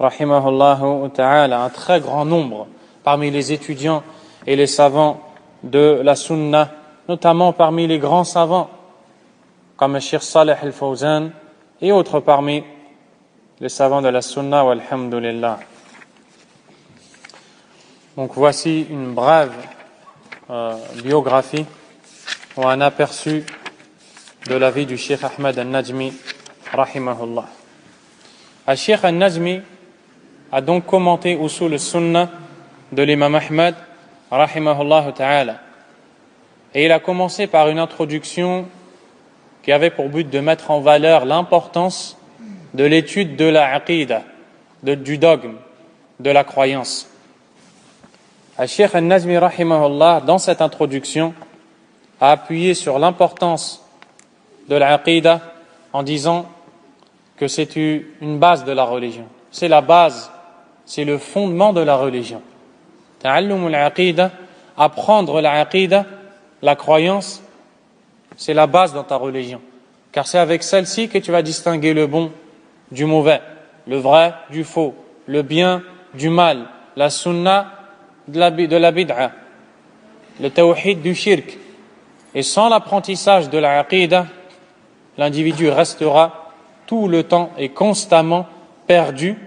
Rahimahullah ta'ala. Un très grand nombre parmi les étudiants et les savants de la Sunna, notamment parmi les grands savants comme Cheikh Saleh al-Fawzan et autres parmi les savants de la Sunna, walhamdulillah. Donc voici une brève biographie ou un aperçu de la vie du Cheikh Ahmed al-Najmi, rahimahullah. Al-Cheikh al-Najmi a donc commenté Usul al-Sunnah de l'imam Ahmed, rahimahullah ta'ala. Et il a commencé par une introduction qui avait pour but de mettre en valeur l'importance de l'étude de la aqida, du dogme, de la croyance. Al-Cheikh al-Najmi, rahimahullah, dans cette introduction, a appuyé sur l'importance de la aqida en disant que c'est une base de la religion. C'est la base, c'est le fondement de la religion. Ta'allum al-aqida, apprendre la aqida, la croyance, c'est la base dans ta religion. Car c'est avec celle-ci que tu vas distinguer le bon du mauvais, le vrai du faux, le bien du mal, la sunna de la bid'a, le tawhid du shirk. Et sans l'apprentissage de la aqida, l'individu restera tout le temps et constamment perdu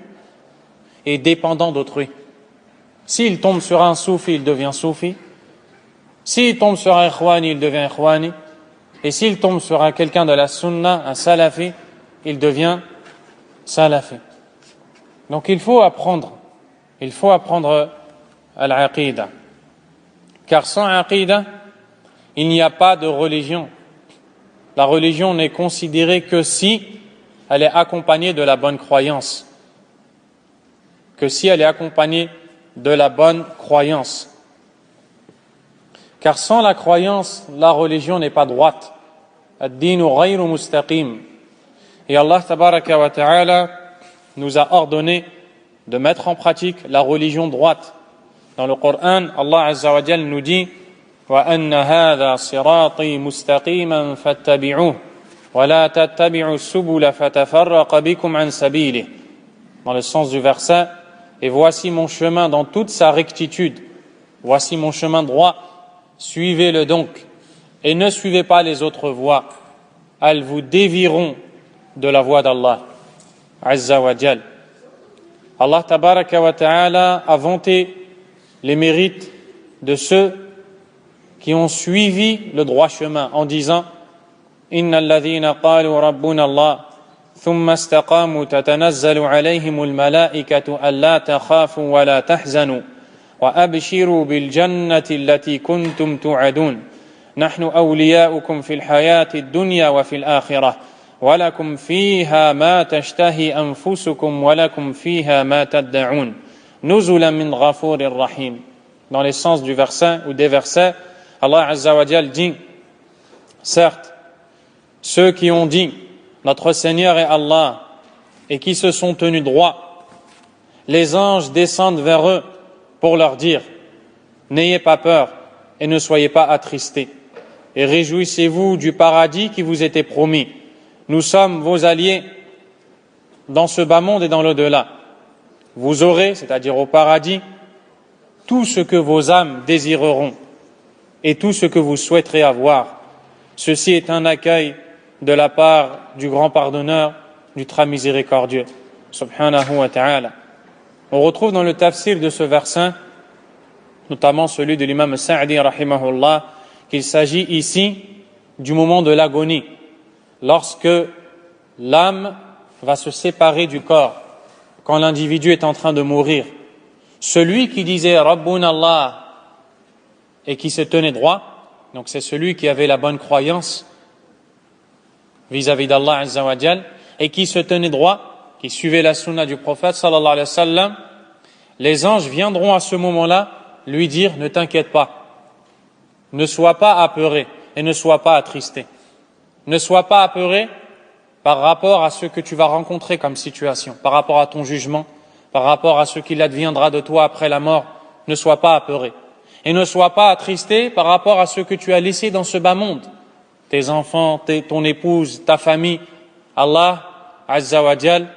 et dépendant d'autrui. S'il tombe sur un soufi, il devient soufi. S'il tombe sur un ikhwani, il devient ikhwani. Et s'il tombe sur quelqu'un de la sunna, un salafi, il devient salafi. Donc il faut apprendre à l'aqida. Car sans aqida, il n'y a pas de religion. La religion n'est considérée que si elle est accompagnée de la bonne croyance. Que si elle est accompagnée de la bonne croyance. Car sans la croyance, la religion n'est pas droite. Ad-dinu ghayru mustaqim. Et Allah tabaraka wa ta'ala nous a ordonné de mettre en pratique la religion droite. Dans le Coran, Allah azza wa jalla nous dit wa anna hadha sirati mustaqiman fattabi'uhu wa la tattabi'u subula fatafarraqa bikum an sabilihi. Dans le sens du verset, et voici mon chemin dans toute sa rectitude. Voici mon chemin droit, suivez-le donc et ne suivez pas les autres voies. Elles vous dévieront de la voie d'Allah azza wa jalla. Allah tabaraka wa ta'ala a vanté les mérites de ceux qui ont suivi le droit chemin en disant Innal ladhina qalu rabbuna Allah thumma istaqamu tatanazzalu alayhimul malaikatu alla takhafu wa la tahzanu wa abshiru bil jannati allati kuntum tu'adun nahnu awliya'ukum fil hayati ad-dunya wa fil akhirah wa lakum fiha ma tashtahi anfusukum wa lakum fiha ma tad'un nuzulan min ghafurir rahim. Dans les sens du verset ou des versets, Allah azza wa jalla dit certes, ceux qui ont dit notre Seigneur est Allah et qui se sont tenus droit, les anges descendent vers eux pour leur dire n'ayez pas peur et ne soyez pas attristés et réjouissez-vous du paradis qui vous était promis. Nous sommes vos alliés dans ce bas monde et dans l'au-delà. Vous aurez, c'est-à-dire au paradis, tout ce que vos âmes désireront et tout ce que vous souhaiterez avoir. Ceci est un accueil de la part du grand pardonneur, du très miséricordieux, subhanahu wa ta'ala. On retrouve dans le tafsir de ce verset, notamment celui de l'imam Sa'di rahimahullah, qu'il s'agit ici du moment de l'agonie, lorsque l'âme va se séparer du corps, quand l'individu est en train de mourir. Celui qui disait Rabbun Allah et qui se tenait droit, donc c'est celui qui avait la bonne croyance vis-à-vis d'Allah azza wa jal et qui se tenait droit, qui suivait la sunna du prophète sallallahu alayhi wa sallam, les anges viendront à ce moment-là lui dire ne t'inquiète pas, ne sois pas apeuré et ne sois pas attristé, ne sois pas apeuré par rapport à ce que tu vas rencontrer comme situation, par rapport à ton jugement, par rapport à ce qu'il adviendra de toi après la mort, ne sois pas apeuré. Et ne sois pas attristé par rapport à ce que tu as laissé dans ce bas monde. Tes enfants, ton épouse, ta famille, Allah azza wa jal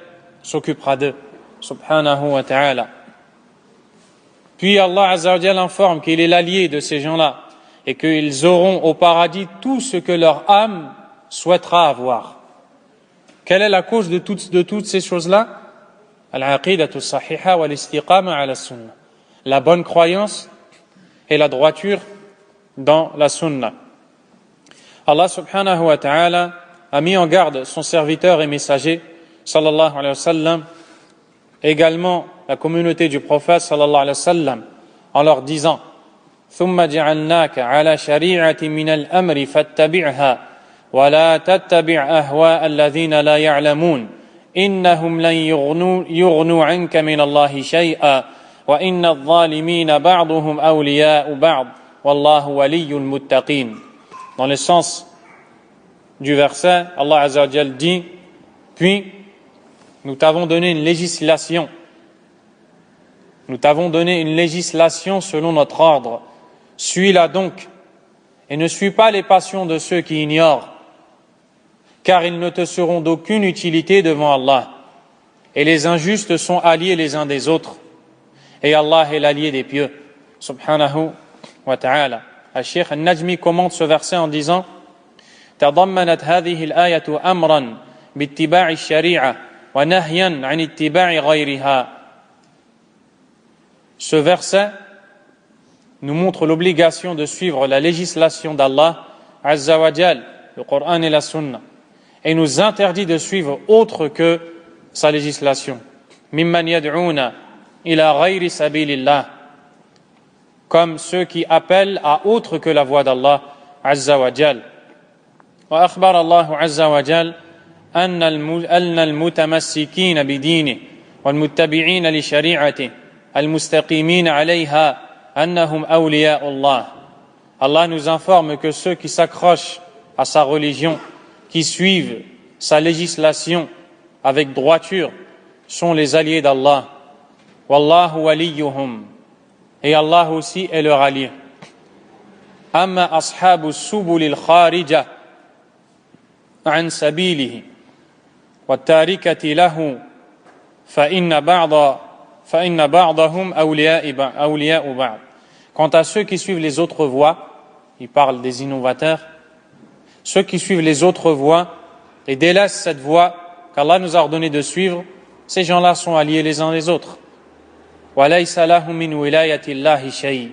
s'occupera d'eux, subhanahu wa ta'ala. Puis Allah azza wa jal informe qu'il est l'allié de ces gens-là et qu'ils auront au paradis tout ce que leur âme souhaitera avoir. Quelle est la cause de toutes ces choses-là? Al-aqidatu sahiha wal-istiqama ala sunnah. La bonne croyance et la droiture dans la sunna. Allah subhanahu wa ta'ala a mis en garde son serviteur et messager, sallallahu alayhi wa sallam, également la communauté du prophète, sallallahu alayhi wa sallam, en leur disant ثُمَّ جَعَلْنَاكَ عَلَى شَرِيعَةٍ مِنَ الْأَمْرِ فَاتَّبِعْهَا وَلَا تَتَّبِعْ أَهْوَاءَ الَّذِينَ لَا يَعْلَمُونَ إِنَّهُمْ لَنْ يُغْنُوا عَنْكَ مِنَ اللَّهِ شَيْئًا وَإِنَّ الظَّالِمِينَ بَعْضُهُمْ أَوْلِيَاءُ بَعْضٍ وَاللَّهُ وَلِيُّ الْمُتَّقِينَ. Dans le sens du verset, Allah azza wa jal dit puis nous t'avons donné une législation. Nous t'avons donné une législation selon notre ordre. Suis-la donc et ne suis pas les passions de ceux qui ignorent, car ils ne te seront d'aucune utilité devant Allah. Et les injustes sont alliés les uns des autres. Et Allah est l'allié des pieux, subhanahu wa ta'ala. Al-Sheikh Al-Najmi commente ce verset en disant تضمنت هذه الآية أمرا باتباع الشريعة ونهيا عن اتباع غيرها. Ce verset nous montre l'obligation de suivre la législation d'Allah Azza wa Jal, le Coran et la Sunna, et nous interdit de suivre autre que sa législation. ممن يدعون إلى غير سبيل الله, comme ceux qui appellent à autre que la voie d'Allah Azza wa Jal. وأخبر الله عز وجل أن المتمسكين بدينه والمتبعين لشريعته المستقيمين عليها أنهم أولياء الله. Allah nous informe que ceux qui s'accrochent à sa religion, qui suivent sa législation avec droiture, sont les alliés d'Allah. Wallahu waliyuhum. Et Allah aussi est leur allié. Amma ashabu subul al-kharija an sabilihi wa tarikati lahu fa inna ba'dahum awliya'u ba'd. Quant à ceux qui suivent les autres voies, il parle des innovateurs, ceux qui suivent les autres voies et délaissent cette voie qu'Allah nous a ordonné de suivre, ces gens-là sont alliés les uns les autres. وَلَيْسَ لَهُم مِّنْ وِلَايَةِ اللَّهِ شَيْءٍ.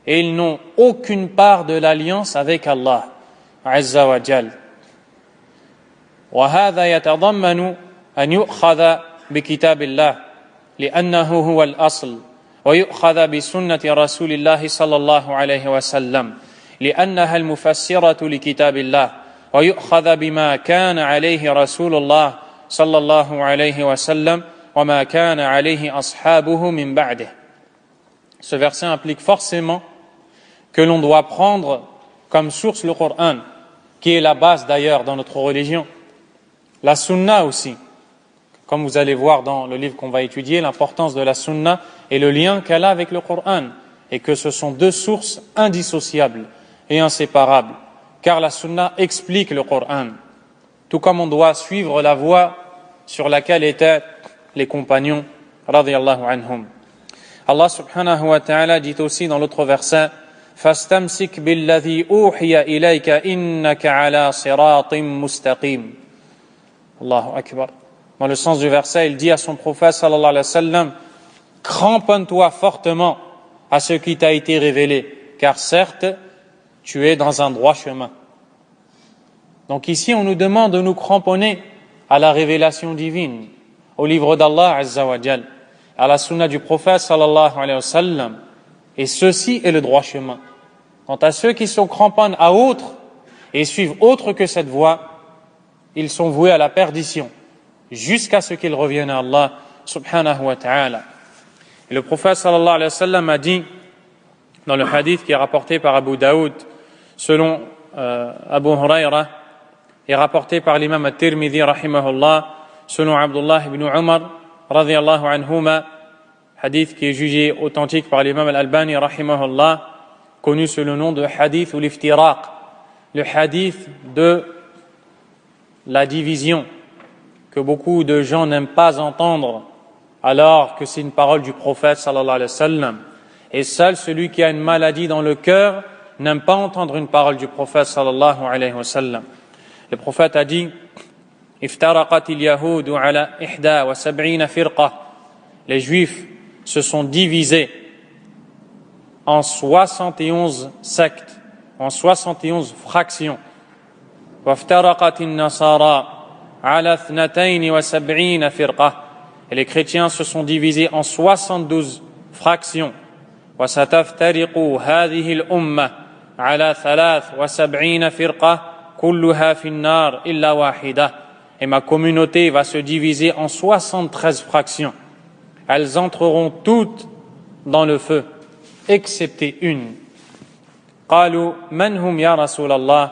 Et ils n'ont aucune part de l'alliance avec Allah Azza wa Jal. وهذا يتضمن أن يؤخذ بكتاب الله لأنه هو الأصل ويؤخذ بسنة رسول الله صلى الله عليه وسلم لأنها المفسرة لكتاب الله ويؤخذ بما كان عليه رسول الله صلى الله عليه وسلم وما كان عليه أصحابه من بعده. Ce verset implique forcément que l'on doit prendre comme source le Coran, qui est la base d'ailleurs dans notre religion. La sunna aussi, comme vous allez voir dans le livre qu'on va étudier, l'importance de la sunna et le lien qu'elle a avec le Coran, et que ce sont deux sources indissociables et inséparables, car la sunna explique le Coran, tout comme on doit suivre la voie sur laquelle étaient les compagnons radiyallahu anhum. Allah subhanahu wa ta'ala dit aussi dans l'autre verset فَاسْتَمْسِكْ بِالَّذِي أُوحِيَ إِلَيْكَ إِنَّكَ عَلَى صِرَاطٍ مُسْتَقِيمٍ. Allahu Akbar. Dans le sens du verset, il dit à son prophète sallallahu alayhi wa sallam, cramponne-toi fortement à ce qui t'a été révélé, car certes, tu es dans un droit chemin. Donc ici, on nous demande de nous cramponner à la révélation divine, au livre d'Allah Azza wa Jal, à la sunna du prophète sallallahu alayhi wa sallam, et ceci est le droit chemin. Quant à ceux qui se cramponnent à autre et suivent autre que cette voie, ils sont voués à la perdition, jusqu'à ce qu'ils reviennent à Allah subhanahu wa ta'ala. Et le prophète sallallahu alayhi wa sallam a dit, dans le hadith qui est rapporté par Abu Daoud, selon Abu Huraira, et rapporté par l'imam at-Tirmidhi rahimahullah, selon Abdullah ibn Umar radiyallahu anhuma, hadith qui est jugé authentique par l'imam al-Albani rahimahullah, connu sous le nom de hadith ou l'iftiraq, le hadith de la division, que beaucoup de gens n'aiment pas entendre, alors que c'est une parole du prophète sallallahu alayhi wa sallam. Et seul celui qui a une maladie dans le cœur n'aime pas entendre une parole du prophète sallallahu alayhi wa sallam. Le prophète a dit, iftaraqat al-yahudu ala 71 firqa. Les juifs se sont divisés en 71 sectes, en 71 fractions. وافترقت النصارى على 72 فرقة. Et les chrétiens se sont divisés en 72 fractions. وستفترق هذه الأمة على 73 فرقة كلها في النار إلا واحدة. Et ma communauté va se diviser en 73 fractions. Elles entreront toutes dans le feu, excepté une. قالوا من هم يا رسول الله.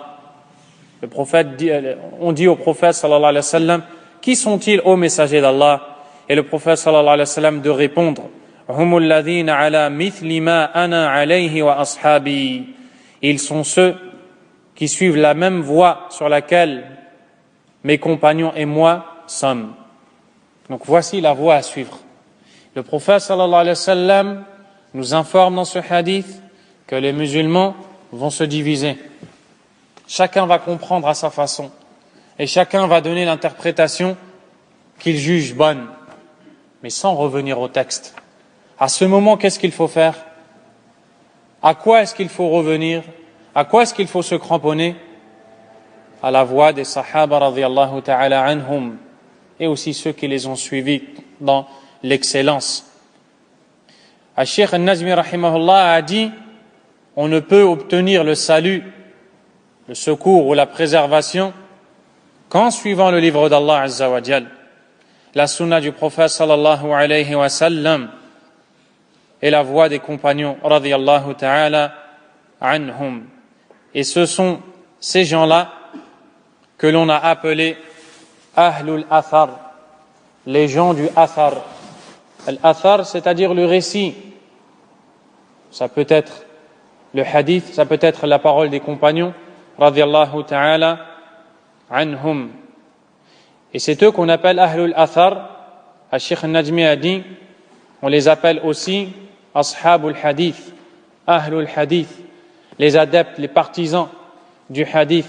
Le prophète dit, on dit au prophète sallallahu alayhi wa sallam, qui sont-ils ô messagers d'Allah? Et le prophète sallallahu alayhi wa sallam de répondre, humul ladhina ala mithli ma ana alayhi wa ashabi. Ils sont ceux qui suivent la même voie sur laquelle mes compagnons et moi sommes. Donc voici la voie à suivre. Le prophète sallallahu alayhi wa sallam nous informe dans ce hadith que les musulmans vont se diviser. Chacun va comprendre à sa façon et chacun va donner l'interprétation qu'il juge bonne, mais sans revenir au texte. À ce moment, qu'est-ce qu'il faut faire? À quoi est-ce qu'il faut revenir? À quoi est-ce qu'il faut se cramponner? À la voix des sahaba radiyallahu ta'ala anhum et aussi ceux qui les ont suivis dans l'excellence. Al-Sheikh al-Najmi rahimahullah a dit, on ne peut obtenir le salut, le secours ou la préservation qu'en suivant le livre d'Allah Azza wa Jal, la sunna du prophète sallallahu alayhi wa sallam, et la voie des compagnons radiyallahu ta'ala anhum. Et ce sont ces gens-là que l'on a appelés Ahlul Athar, les gens du Athar. Al-Athar, c'est-à-dire le récit. Ça peut être le hadith, ça peut être la parole des compagnons radiyallahu ta'ala anhum. Et c'est eux qu'on appelle Ahlul Athar. Al-Sheikh al-Najmi a dit, on les appelle aussi Ashabul Hadith, Ahlul Hadith, les adeptes, les partisans du hadith,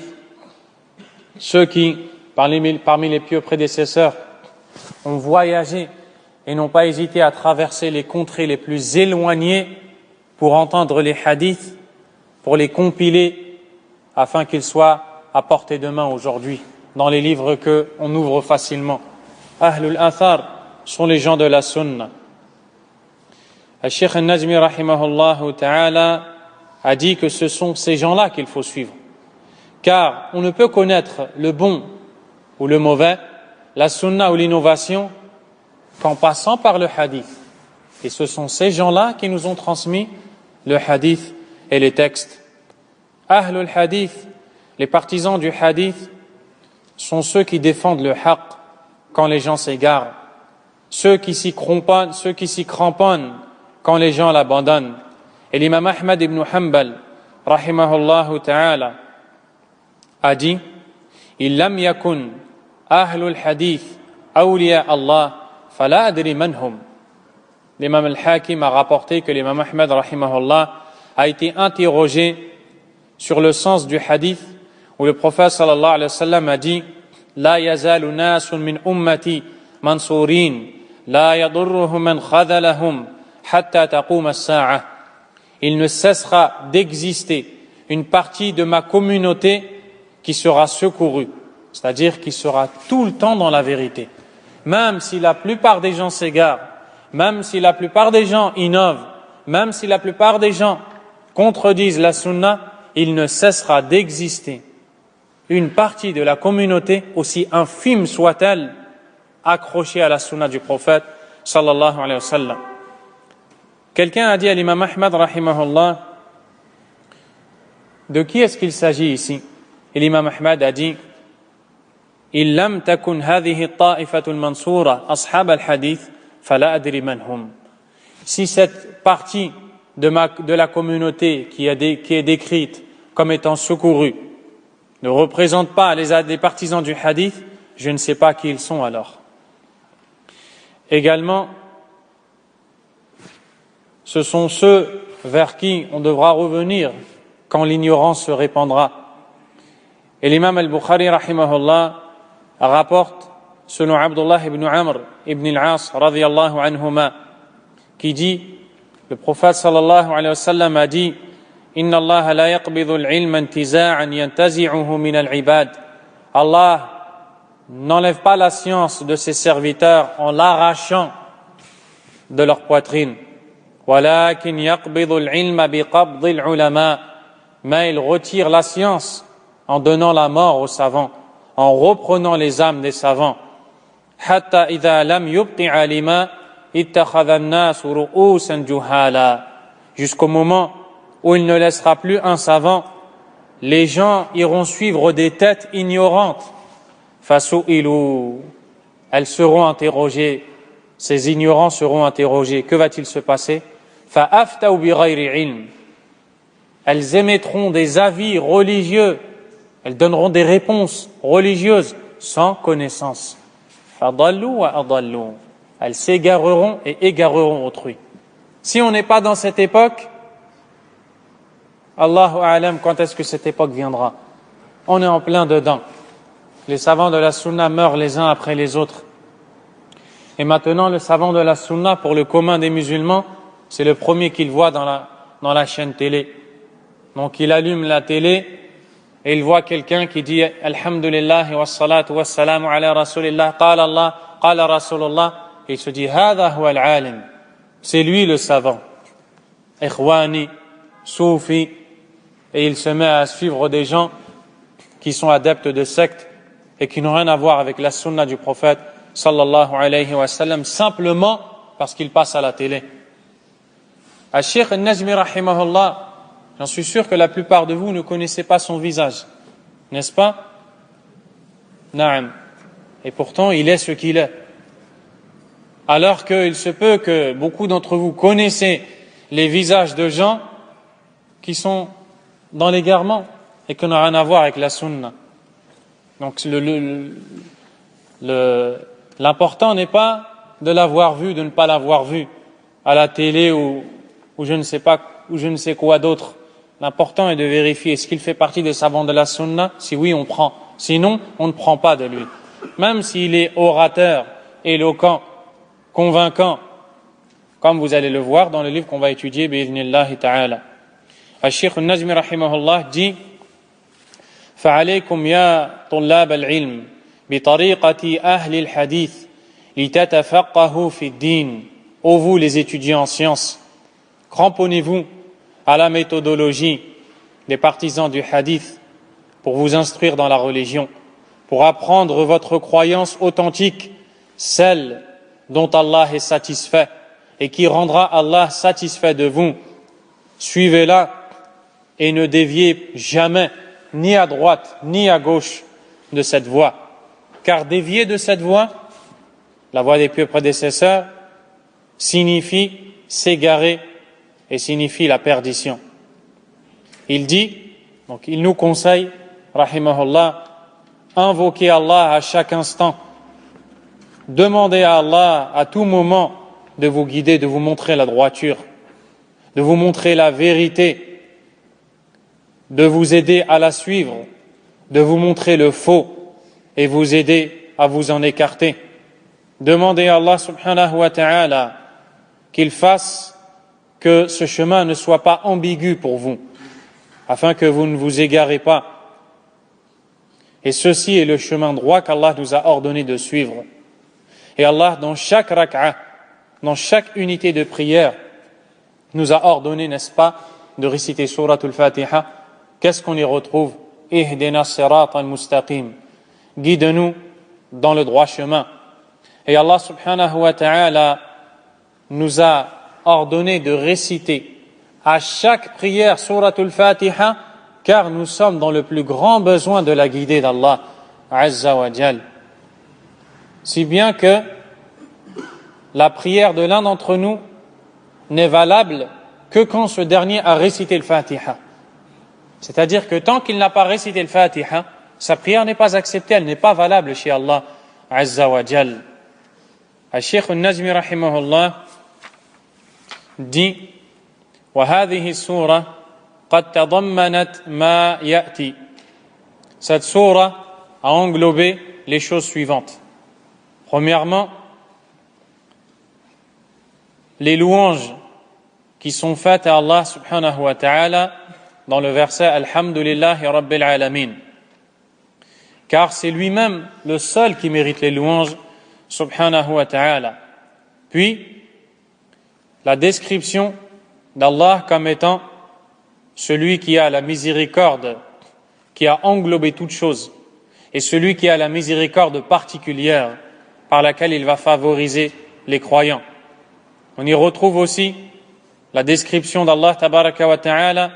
ceux qui, parmi les pieux prédécesseurs, ont voyagé et n'ont pas hésité à traverser les contrées les plus éloignées pour entendre les hadiths, pour les compiler, afin qu'ils soient à portée de main aujourd'hui, dans les livres qu'on ouvre facilement. Ahlul Athar sont les gens de la Sunna. Al-Sheikh al-Najmi rahimahullah ta'ala a dit que ce sont ces gens-là qu'il faut suivre. Car on ne peut connaître le bon ou le mauvais, la Sunna ou l'innovation, qu'en passant par le hadith. Et ce sont ces gens-là qui nous ont transmis le hadith et les textes. Ahlul Hadith, les partisans du hadith, sont ceux qui défendent le haqq quand les gens s'égarent, ceux qui s'y cramponnent quand les gens l'abandonnent. Et l'imam Ahmad ibn Hanbal, rahimahullahu ta'ala, a dit, il lam yakun ahlul hadith awliya Allah fala adri manhum. L'imam al-Hakim a rapporté que l'imam Ahmad, rahimahullah, a été interrogé sur le sens du hadith où le prophète sallallahu alayhi wa sallam a dit, la yazalu nasun min ummati mansurin la yadurruhum man khadalahum hatta taqum as-sa'ah. Il ne cessera d'exister une partie de ma communauté qui sera secourue, c'est-à-dire qui sera tout le temps dans la vérité. Même si la plupart des gens s'égarent, même si la plupart des gens innovent, même si la plupart des gens contredisent la sunna, il ne cessera d'exister une partie de la communauté, aussi infime soit-elle, accrochée à la sunna du prophète sallallahu alayhi wa sallam. Quelqu'un a dit à l'imam Ahmad rahimahullah, de qui est-ce qu'il s'agit ici? Et l'imam Ahmad a dit, il lam takun hadhihi at-ta'ifatu al-mansura ashab al-hadith fala adri man hum. Si cette partie de la communauté qui est décrite comme étant secourue ne représente pas les partisans du hadith, je ne sais pas qui ils sont alors. Également, ce sont ceux vers qui on devra revenir quand l'ignorance se répandra. Et l'imam al-Bukhari rahimahullah rapporte, selon Abdullah ibn Amr ibn al-As radiyallahu anhuma, qui dit, le prophète sallallahu alayhi wa sallam a dit, inna Allah la yaqbidhu al-ilma intiza'an yantazi'uhu min al-ibad. Allah n'enlève pas la science de ses serviteurs en l'arrachant de leur poitrine. Walakin yaqbidhu al-ilma biqabdhi al-ulama. Mais il retire la science en donnant la mort aux savants, en reprenant les âmes des savants. Hatta idha lam yubqi alima ittakhadha an-nas ru'usan juhala. Jusqu'au moment où il ne laissera plus un savant, les gens iront suivre des têtes ignorantes. Fasu'ilu, elles seront interrogées, ces ignorants seront interrogés. Que va-t-il se passer? Fa'aftau bi ghayri ilm. Elles émettront des avis religieux, elles donneront des réponses religieuses sans connaissance. Fadallu wa adallu. Elles s'égareront et égareront autrui. Si on n'est pas dans cette époque, Allahu a'lam, quand est-ce que cette époque viendra? On est en plein dedans. Les savants de la sunna meurent les uns après les autres. Et maintenant, le savant de la sunna, pour le commun des musulmans, c'est le premier qu'il voit dans la chaîne télé. Donc il allume la télé et il voit quelqu'un qui dit Alhamdulillah wa salatu wa salamu ala rasulillah, qala Allah, qala rasulullah. Et il se dit Hada huwa al-alim. C'est lui le savant. Ikhwani, soufi. Et il se met à suivre des gens qui sont adeptes de sectes et qui n'ont rien à voir avec la sunna du prophète sallallahu alayhi wa sallam, simplement parce qu'ils passent à la télé. Al-Sheikh Al-Najmi rahimahullah, j'en suis sûr que la plupart de vous ne connaissez pas son visage, n'est-ce pas? Naam. Et pourtant, il est ce qu'il est. Alors qu'il se peut que beaucoup d'entre vous connaissez les visages de gens qui sont dans l'égarement et qui n'ont rien à voir avec la sunna. Donc l'important n'est pas de l'avoir vu, de ne pas l'avoir vu à la télé ou je ne sais pas, ou je ne sais quoi d'autre. L'important est de vérifier est-ce qu'il fait partie des savants de la sunna. Si oui, on prend. Sinon, on ne prend pas de lui. Même s'il est orateur, éloquent, convaincant, comme vous allez le voir dans le livre qu'on va étudier, bi'idhnillahi ta'ala. Al-Sheikh Al-Najmi rahimahullah dit فعليكم يا طلاب العلم بطريقة أهل الحديث لتتفقهوا في الدين. Ô vous les étudiants en sciences, cramponnez-vous à la méthodologie des partisans du hadith pour vous instruire dans la religion, pour apprendre votre croyance authentique, celle dont Allah est satisfait et qui rendra Allah satisfait de vous. Suivez-la et ne déviez jamais ni à droite ni à gauche de cette voie. Car dévier de cette voie, la voie des pieux prédécesseurs, signifie s'égarer et signifie la perdition. Il dit, donc il nous conseille, rahimahullah, invoquez Allah à chaque instant, demandez à Allah à tout moment de vous guider, de vous montrer la droiture, de vous montrer la vérité, de vous aider à la suivre, de vous montrer le faux et vous aider à vous en écarter. Demandez à Allah subhanahu wa ta'ala qu'il fasse que ce chemin ne soit pas ambigu pour vous, afin que vous ne vous égarez pas. Et ceci est le chemin droit qu'Allah nous a ordonné de suivre. Et Allah, dans chaque rak'a, dans chaque unité de prière, nous a ordonné, n'est-ce pas, de réciter Suratul Fatiha. Qu'est-ce qu'on y retrouve? Ihdina siratan mustaqim. Guide-nous dans le droit chemin. Et Allah subhanahu wa ta'ala nous a ordonné de réciter à chaque prière Suratul Fatiha, car nous sommes dans le plus grand besoin de la guidée d'Allah Azza wa Jal. Si bien que la prière de l'un d'entre nous n'est valable que quand ce dernier a récité le Fatiha. C'est-à-dire que tant qu'il n'a pas récité le Fatiha, sa prière n'est pas acceptée, elle n'est pas valable chez Allah Azza wa Jal. Al-Sheikh Al-Najmi rahimahullah dit وهذه السورة قد تضمنت ما يأتي. Cette sourate a englobé les choses suivantes. Premièrement, les louanges qui sont faites à Allah subhanahu wa ta'ala dans le verset Alhamdulillahi Rabbil Alamin. Car c'est lui-même le seul qui mérite les louanges subhanahu wa ta'ala. Puis, la description d'Allah comme étant celui qui a la miséricorde, qui a englobé toutes choses, et celui qui a la miséricorde particulière par laquelle il va favoriser les croyants. On y retrouve aussi la description d'Allah tabaraka wa ta'ala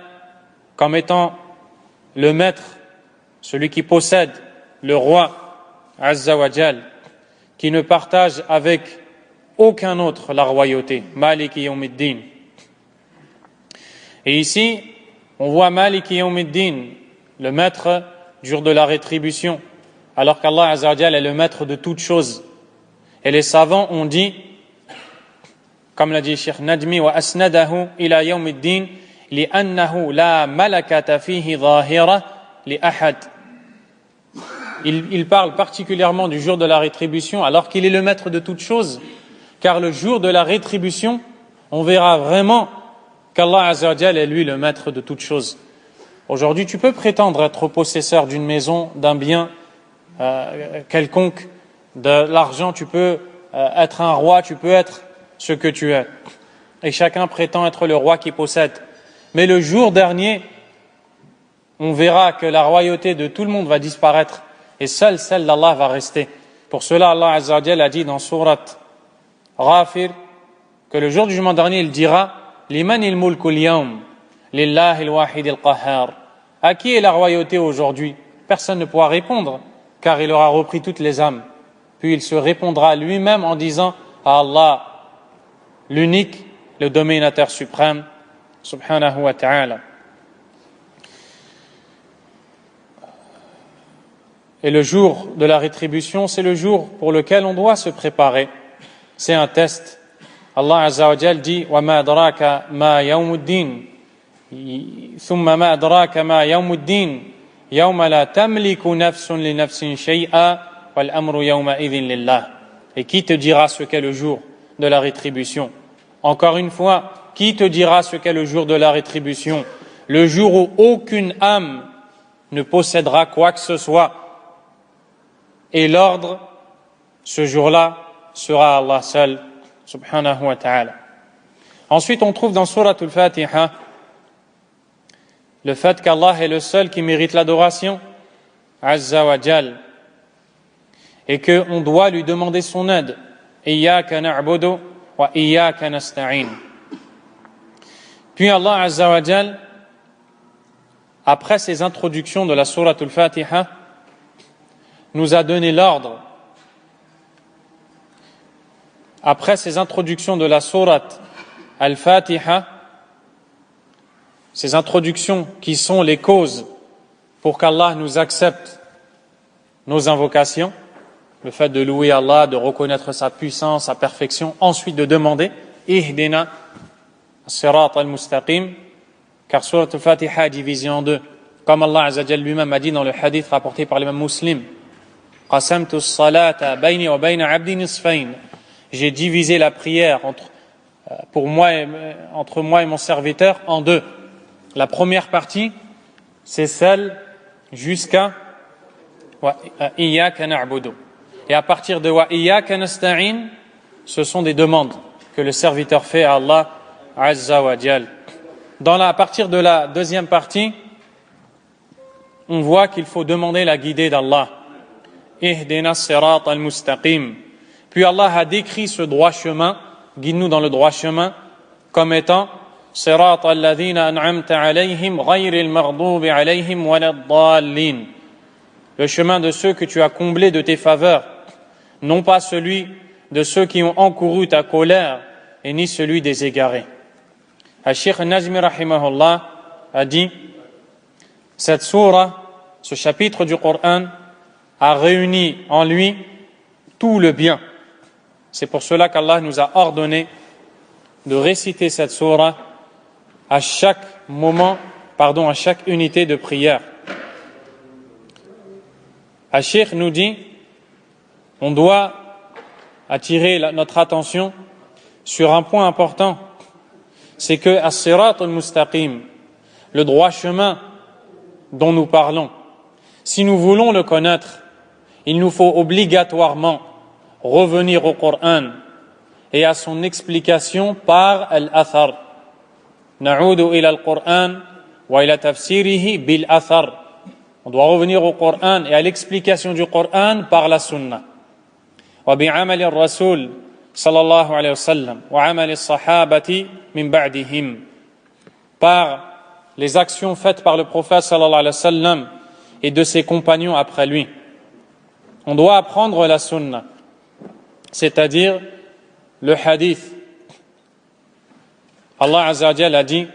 comme étant le maître, celui qui possède, le roi Azza wa Jal, qui ne partage avec aucun autre la royauté, Maliki Yawmiddin. Et ici, on voit Maliki Yawmiddin, le maître du jour de la rétribution, alors qu'Allah Azza wa Jal est le maître de toutes choses. Et les savants ont dit, comme l'a dit Cheikh Najmi, wa asnadahu ila Yawmiddin li'annahu la malakata fihi zahira li ahad. Il parle particulièrement du jour de la rétribution alors qu'il est le maître de toutes choses, car le jour de la rétribution, on verra vraiment qu'Allah Azza wa Jal est lui le maître de toutes choses. Aujourd'hui, tu peux prétendre être possesseur d'une maison, d'un bien quelconque, de l'argent, tu peux être un roi, tu peux être ce que tu es. Et chacun prétend être le roi qui possède. Mais le jour dernier, on verra que la royauté de tout le monde va disparaître et seule celle d'Allah va rester. Pour cela, Allah Azza wa Jal a dit dans Sourate Ghafir que le jour du jugement dernier, il dira liman al-mulku al-yawm lillahi al-wahid al-qahhar. À qui est la royauté aujourd'hui? Personne ne pourra répondre, car il aura repris toutes les âmes. Puis il se répondra lui-même en disant à Allah, l'unique, le dominateur suprême, subhanahu wa ta'ala. Et le jour de la rétribution, c'est le jour pour lequel on doit se préparer. C'est un test. Allah Azza wa Jal dit وَمَا أَدْرَاكَ مَا يَوْمُ الدِّينِ ثُمَّ مَا أَدْرَاكَ مَا يَوْمُ الدِّينِ يَوْمَ لَا تَمْلِكُ نَفْسٌ لِنَفْسٍ شَيْئًا وَالْأَمْرُ يَوْمَئِذٍ لِلَّهِ. Et qui te dira ce qu'est le jour de la rétribution? Encore une fois, qui te dira ce qu'est le jour de la rétribution? Le jour où aucune âme ne possédera quoi que ce soit. Et l'ordre, ce jour-là, sera Allah seul, subhanahu wa ta'ala. Ensuite, on trouve dans Surat al-Fatiha le fait qu'Allah est le seul qui mérite l'adoration, Azza wa Jal, et qu'on doit lui demander son aide. Iyyaka na'budu wa iyyaka nasta'in. Puis Allah Azza wa Jal, après ces introductions de la Surat al-Fatiha, nous a donné l'ordre, après ces introductions de la sourate Al-Fatiha, ces introductions qui sont les causes pour qu'Allah nous accepte nos invocations, le fait de louer Allah, de reconnaître sa puissance, sa perfection, ensuite de demander Ihdina as-sirat al-mustaqim, car Surat Al-Fatiha est divisée en deux, comme Allah Azza wa Jalla lui-même a dit dans le hadith rapporté par l'imam Muslim. Qasamtu as-salata bayni wa bayna 'abdi nisfayn. J'ai divisé la prière entre moi et mon serviteur en deux. La première partie, c'est celle jusqu'à wa iyyaka na'budu. Et à partir de wa iyyaka nasta'in, ce sont des demandes que le serviteur fait à Allah Azza wa Jal. À partir de la deuxième partie, on voit qu'il faut demander la guidée d'Allah. Ihdina as-sirat al-mustaqim. Puis Allah a décrit ce droit chemin, guide-nous dans le droit chemin, comme étant sirat alladhina an'amta alayhim ghayril maghdubi alayhim waladdallin. Le chemin de ceux que tu as comblés de tes faveurs, non pas celui de ceux qui ont encouru ta colère, et ni celui des égarés. Al-Sheikh Najmi rahimahullah a dit, cette sourate, ce chapitre du Coran, a réuni en lui tout le bien. C'est pour cela qu'Allah nous a ordonné de réciter cette sourate à chaque unité de prière. Al-Sheikh nous dit, on doit attirer notre attention sur un point important, c'est que as-sirat al-mustaqim, le droit chemin dont nous parlons, si nous voulons le connaître, il nous faut obligatoirement revenir au Coran et à son explication par al-athar. Na'udu ila al-Qur'an wa ila tafsirihi bil-athar. On doit revenir au Coran et à l'explication du Coran par la sunna. Wa bi'amali ar-rasul sallallahu alayhi wa sallam wa amali as-sahabati min ba'dihim. Par les actions faites par le prophète sallallahu alayhi wa sallam et de ses compagnons après lui. On doit apprendre la sunna, c'est-à-dire le hadith. Allah Azza wa Jalla a dit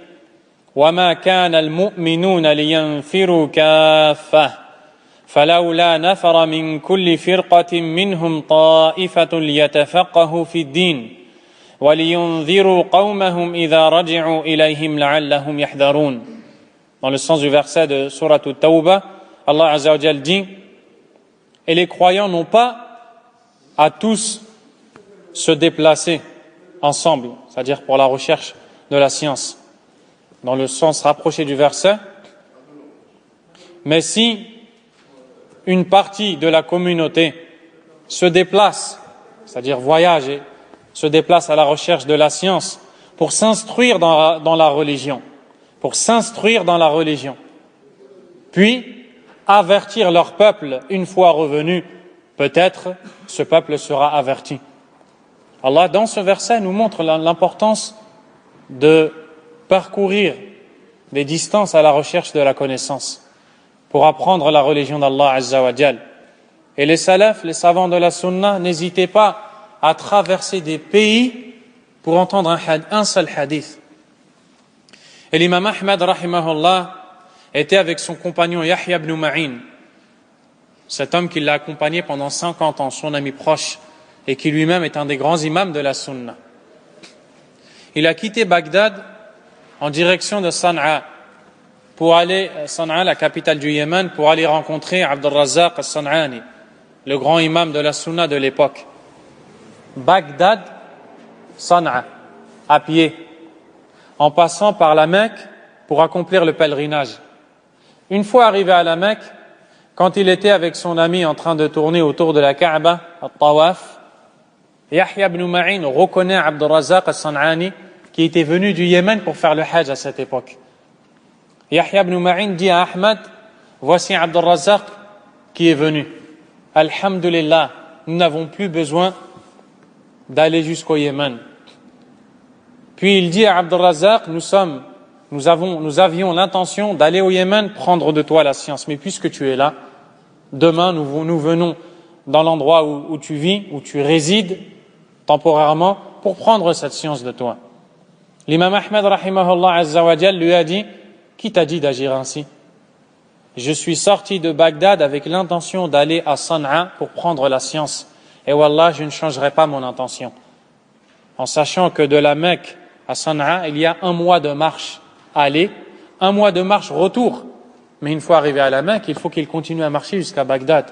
وَمَا كَانَ الْمُؤْمِنُونَ لِيَنْفِرُوا كَافَّةً فَلَوْلَا نَفَرَ مِنْ كُلِّ فِرْقَةٍ مِّنْهُمْ طَائِفَةٌ لِيَتَفَقَّهُوا فِي الدِّينِ وَلِيُنْذِرُوا قَوْمَهُمْ إِذَا رَجِعُوا إِلَيْهِمْ لَعَلَّهُمْ يَحْذَرُونَ. Dans le sens du verset de Surat At-Tawbah, Allah Azza wa Jalla dit, et les croyants n'ont pas à tous se déplacer ensemble, c'est-à-dire pour la recherche de la science, dans le sens rapproché du verset. Mais si une partie de la communauté se déplace, c'est-à-dire voyage et se déplace à la recherche de la science pour s'instruire dans la religion, puis avertir leur peuple une fois revenu, peut-être ce peuple sera averti. Allah, dans ce verset, nous montre l'importance de parcourir des distances à la recherche de la connaissance pour apprendre la religion d'Allah Azza wa Jal. Et les salafs, les savants de la sunna, n'hésitaient pas à traverser des pays pour entendre un seul hadith. Et l'imam Ahmad, rahimahullah, était avec son compagnon Yahya ibn Ma'in, cet homme qui l'a accompagné pendant 50 ans, son ami proche, et qui lui-même est un des grands imams de la sunna. Il a quitté Bagdad en direction de San'a, pour aller, San'a, la capitale du Yémen, pour aller rencontrer Abdul Razzaq al-San'ani, le grand imam de la sunna de l'époque. Bagdad, San'a, à pied, en passant par la Mecque pour accomplir le pèlerinage. Une fois arrivé à la Mecque, quand il était avec son ami en train de tourner autour de la Kaaba, al-Tawaf, Yahya ibn Ma'in reconnaît Abdul Razzaq al-San'ani qui était venu du Yémen pour faire le Hajj à cette époque. Yahya ibn Ma'in dit à Ahmad, voici Abdul Razzaq qui est venu. Alhamdulillah, nous n'avons plus besoin d'aller jusqu'au Yémen. Puis il dit à Abdul Razzaq, nous avions l'intention d'aller au Yémen prendre de toi la science, mais puisque tu es là, demain nous venons dans l'endroit où tu vis, où tu résides temporairement pour prendre cette science de toi. L'imam Ahmad rahimahullah azza wa jal lui a dit, qui t'a dit d'agir ainsi? Je suis sorti de Bagdad avec l'intention d'aller à San'a pour prendre la science. Et wallah, je ne changerai pas mon intention. En sachant que de la Mecque à San'a, il y a 1 mois de marche aller, 1 mois de marche retour. Mais une fois arrivé à la Mecque, il faut qu'il continue à marcher jusqu'à Bagdad.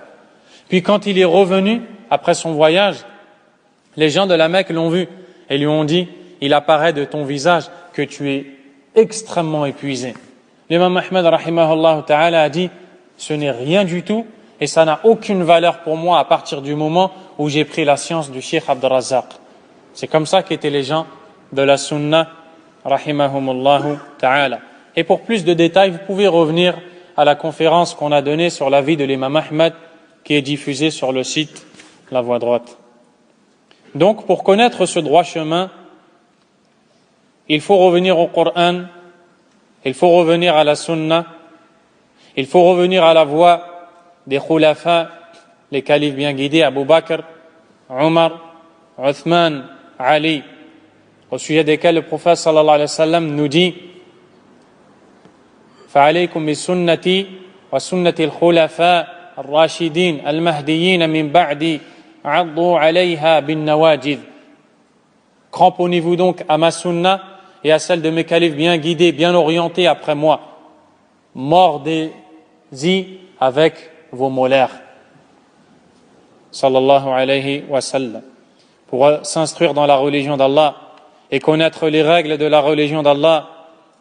Puis quand il est revenu, après son voyage, les gens de la Mecque l'ont vu et lui ont dit, il apparaît de ton visage que tu es extrêmement épuisé. L'imam Ahmad rahimahullah ta'ala a dit, ce n'est rien du tout et ça n'a aucune valeur pour moi à partir du moment où j'ai pris la science du Cheikh Abdul Razzaq. C'est comme ça qu'étaient les gens de la sunna rahimahumullah ta'ala. Et pour plus de détails, vous pouvez revenir à la conférence qu'on a donnée sur la vie de l'imam Ahmad qui est diffusée sur le site La Voie Droite. Donc, pour connaître ce droit chemin, il faut revenir au Coran, il faut revenir à la sunna, il faut revenir à la voie des khulafa, les califes bien guidés, Abu Bakr, Omar, Uthman, Ali, au sujet desquels le prophète sallallahu alayhi wa sallam nous dit فَعَلَيْكُمْ بِسُنَّتِي وَسُنَّةِ الْخُلَفَاءِ الرَّاشِدِينَ الْمَهْدِيِّينَ مِنْ بَعْدِي عَضُّوا عَلَيْهَا بِالنَّوَاجِذِ. Cramponnez-vous donc à ma sunna et à celle de mes califes bien guidés, bien orientés après moi. Mordez-y avec vos molaires. Sallallahu alayhi wa sallam. Pour s'instruire dans la religion d'Allah et connaître les règles de la religion d'Allah,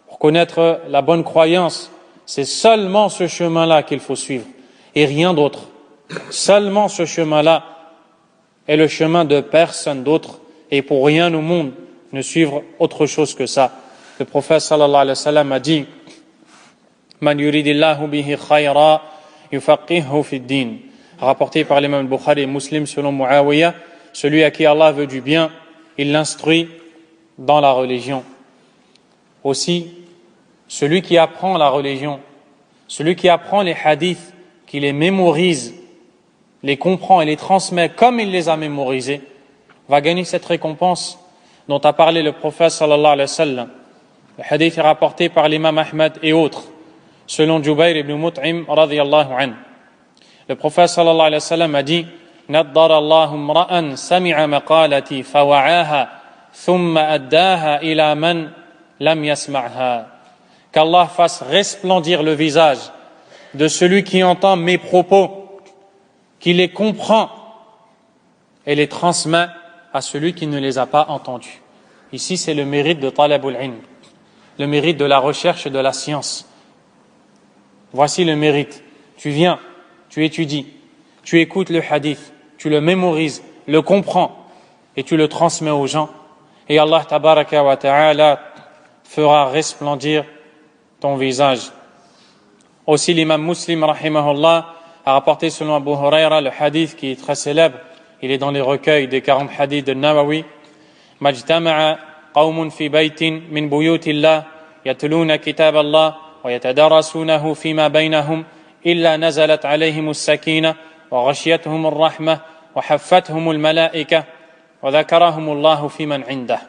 pour connaître la bonne croyance, c'est seulement ce chemin-là qu'il faut suivre et rien d'autre. Seulement ce chemin-là est le chemin de personne d'autre et pour rien au monde ne suivre autre chose que ça. Le prophète sallallahu alayhi wa sallam a dit Man yuridillahu bihi khayra yufaqihu fi ddin. Rapporté par l'imam Bukhari et Muslim selon Muawiyah, celui à qui Allah veut du bien, il l'instruit dans la religion. Aussi, celui qui apprend la religion, celui qui apprend les hadiths, qui les mémorise, les comprend et les transmet comme il les a mémorisés, va gagner cette récompense dont a parlé le prophète sallallahu alayhi wa sallam. Le hadith est rapporté par l'imam Ahmad et autres, selon Jubayr ibn Mut'im radiyallahu anhu. Le prophète sallallahu alayhi wa sallam a dit نَضَّرَ اللَّهُ امْرَأً سَمِعَ مَقَالَتِي فَوَعَاهَا ثُمَّ أَدَّاهَا إِلَى مَنْ لَمْ يَسْمَعْهَا. Qu'Allah fasse resplendir le visage de celui qui entend mes propos, qui les comprend et les transmet à celui qui ne les a pas entendus. Ici, c'est le mérite de talabul ilm, le mérite de la recherche et de la science. Voici le mérite. Tu viens, tu étudies, tu écoutes le hadith, tu le mémorises, le comprends et tu le transmets aux gens. Et Allah tabaraka wa ta'ala fera resplendir ton visage. Aussi l'imam Muslim rahimahullah a rapporté selon Abu Huraira le hadith qui est très célèbre. Il est dans les recueils des 40 hadiths de Nawawi. Majtama'a قوم في بيت من بيوت الله يتلون كتاب الله ويتدارسونه فيما بينهم إلا نزلت عليهم السكينة وغشيتهم الرحمة وحفتهم الملائكة وذكرهم الله في من عنده.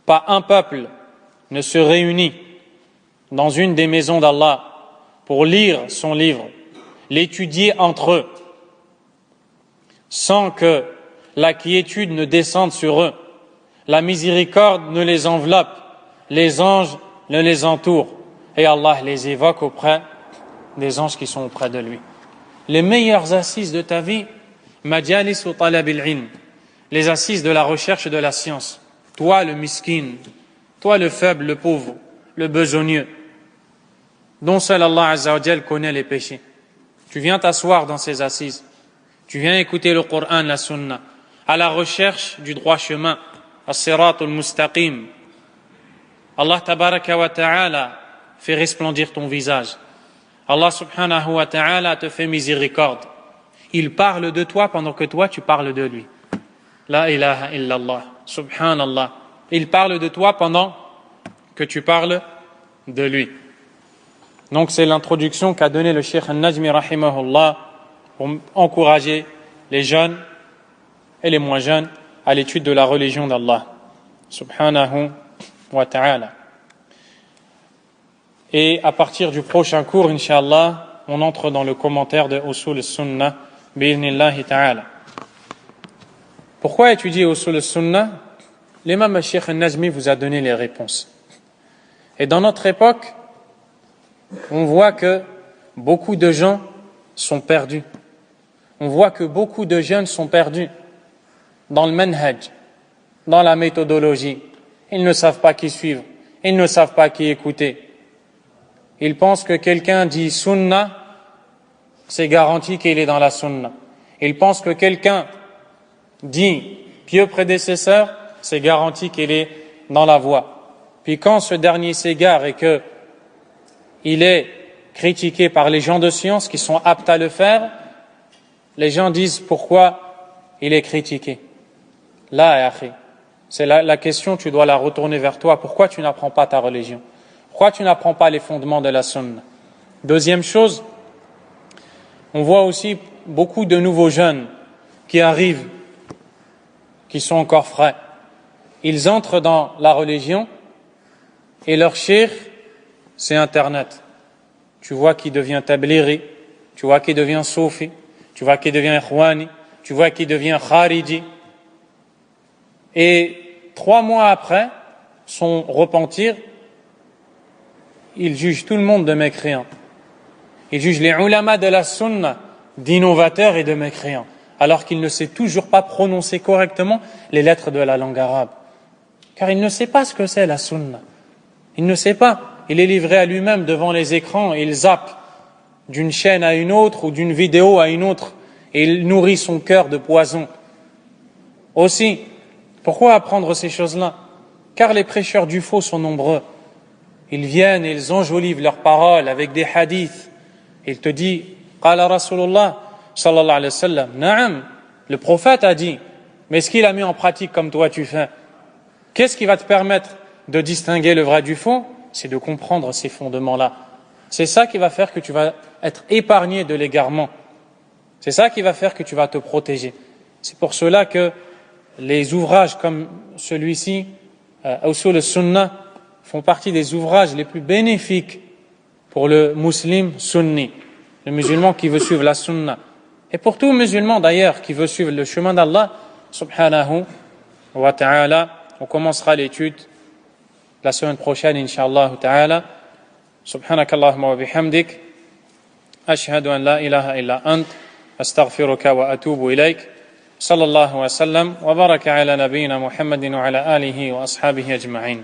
Pas un peuple ne se réunit dans une des maisons d'Allah pour lire son livre, l'étudier entre eux, sans que la quiétude ne descende sur eux, la miséricorde ne les enveloppe, les anges ne les entourent, et Allah les évoque auprès des anges qui sont auprès de lui. Les meilleures assises de ta vie, majalis ou talab al-ilm, les assises de la recherche et de la science. Toi le miskin, toi le faible, le pauvre, le besogneux, dont seul Allah Azza wa Jal connaît les péchés. Tu viens t'asseoir dans ces assises, tu viens écouter le Coran, la Sunna, à la recherche du droit chemin, as-sirat al-mustaqim. Allah tabaraka wa ta'ala fait resplendir ton visage. Allah subhanahu wa ta'ala te fait miséricorde. Il parle de toi pendant que toi tu parles de lui. La ilaha illallah, subhanallah. Il parle de toi pendant que tu parles de lui. Donc c'est l'introduction qu'a donné le Cheikh Al-Najmi rahimahullah pour encourager les jeunes et les moins jeunes à l'étude de la religion d'Allah subhanahu wa ta'ala. Et à partir du prochain cours, Inch'Allah, on entre dans le commentaire de Usul al-Sunnah bi'idhnillahi ta'ala. Pourquoi étudier Usul al-Sunnah? L'imam al-Cheikh al-Najmi vous a donné les réponses. Et dans notre époque, on voit que beaucoup de gens sont perdus. On voit que beaucoup de jeunes sont perdus dans le manhaj, dans la méthodologie. Ils ne savent pas qui suivre, ils ne savent pas qui écouter. Ils pensent que quelqu'un dit sunna, c'est garanti qu'il est dans la sunna. Ils pensent que quelqu'un dit pieux prédécesseur, c'est garanti qu'il est dans la voie. Puis quand ce dernier s'égare et que il est critiqué par les gens de science qui sont aptes à le faire, les gens disent pourquoi il est critiqué. Là, akhi, c'est la question, tu dois la retourner vers toi. Pourquoi tu n'apprends pas ta religion? Pourquoi tu n'apprends pas les fondements de la sunna? Deuxième chose, on voit aussi beaucoup de nouveaux jeunes qui arrivent, qui sont encore frais. Ils entrent dans la religion et leur shir, c'est Internet. Tu vois qui devient tabliri, tu vois qui devient soufi, tu vois qui devient ikhwani, tu vois qui devient khariji. Et 3 mois après son repentir, il juge tout le monde de mécréants. Il juge les ulama de la sunna d'innovateurs et de mécréants, alors qu'il ne sait toujours pas prononcer correctement les lettres de la langue arabe. Car il ne sait pas ce que c'est la sunna. Il ne sait pas. Il est livré à lui-même devant les écrans et il zappe d'une chaîne à une autre ou d'une vidéo à une autre et il nourrit son cœur de poison. Aussi, pourquoi apprendre ces choses-là? Car les prêcheurs du faux sont nombreux. Ils viennent et ils enjolivent leurs paroles avec des hadiths. Il te dit, Qala Rasulullah sallallahu alayhi wa sallam, Na'am, le prophète a dit, mais est-ce qu'il a mis en pratique comme toi tu fais? Qu'est-ce qui va te permettre de distinguer le vrai du faux? C'est de comprendre ces fondements-là. C'est ça qui va faire que tu vas être épargné de l'égarement. C'est ça qui va faire que tu vas te protéger. C'est pour cela que les ouvrages comme celui-ci, Usul al-Sunnah, font partie des ouvrages les plus bénéfiques pour le musulman sunni, le musulman qui veut suivre la sunna. Et pour tout musulman d'ailleurs qui veut suivre le chemin d'Allah, subhanahu wa ta'ala. On commencera l'étude la semaine prochaine, incha'Allah ta'ala. Subhanakallahumma wa bihamdik. Ashhadu an la ilaha illa ant. Astaghfiruka wa atubu ilayk. Sallallahu wa sallam wa baraka ala nabiyyina Muhammadin wa ala alihi wa ashabihi ajma'in.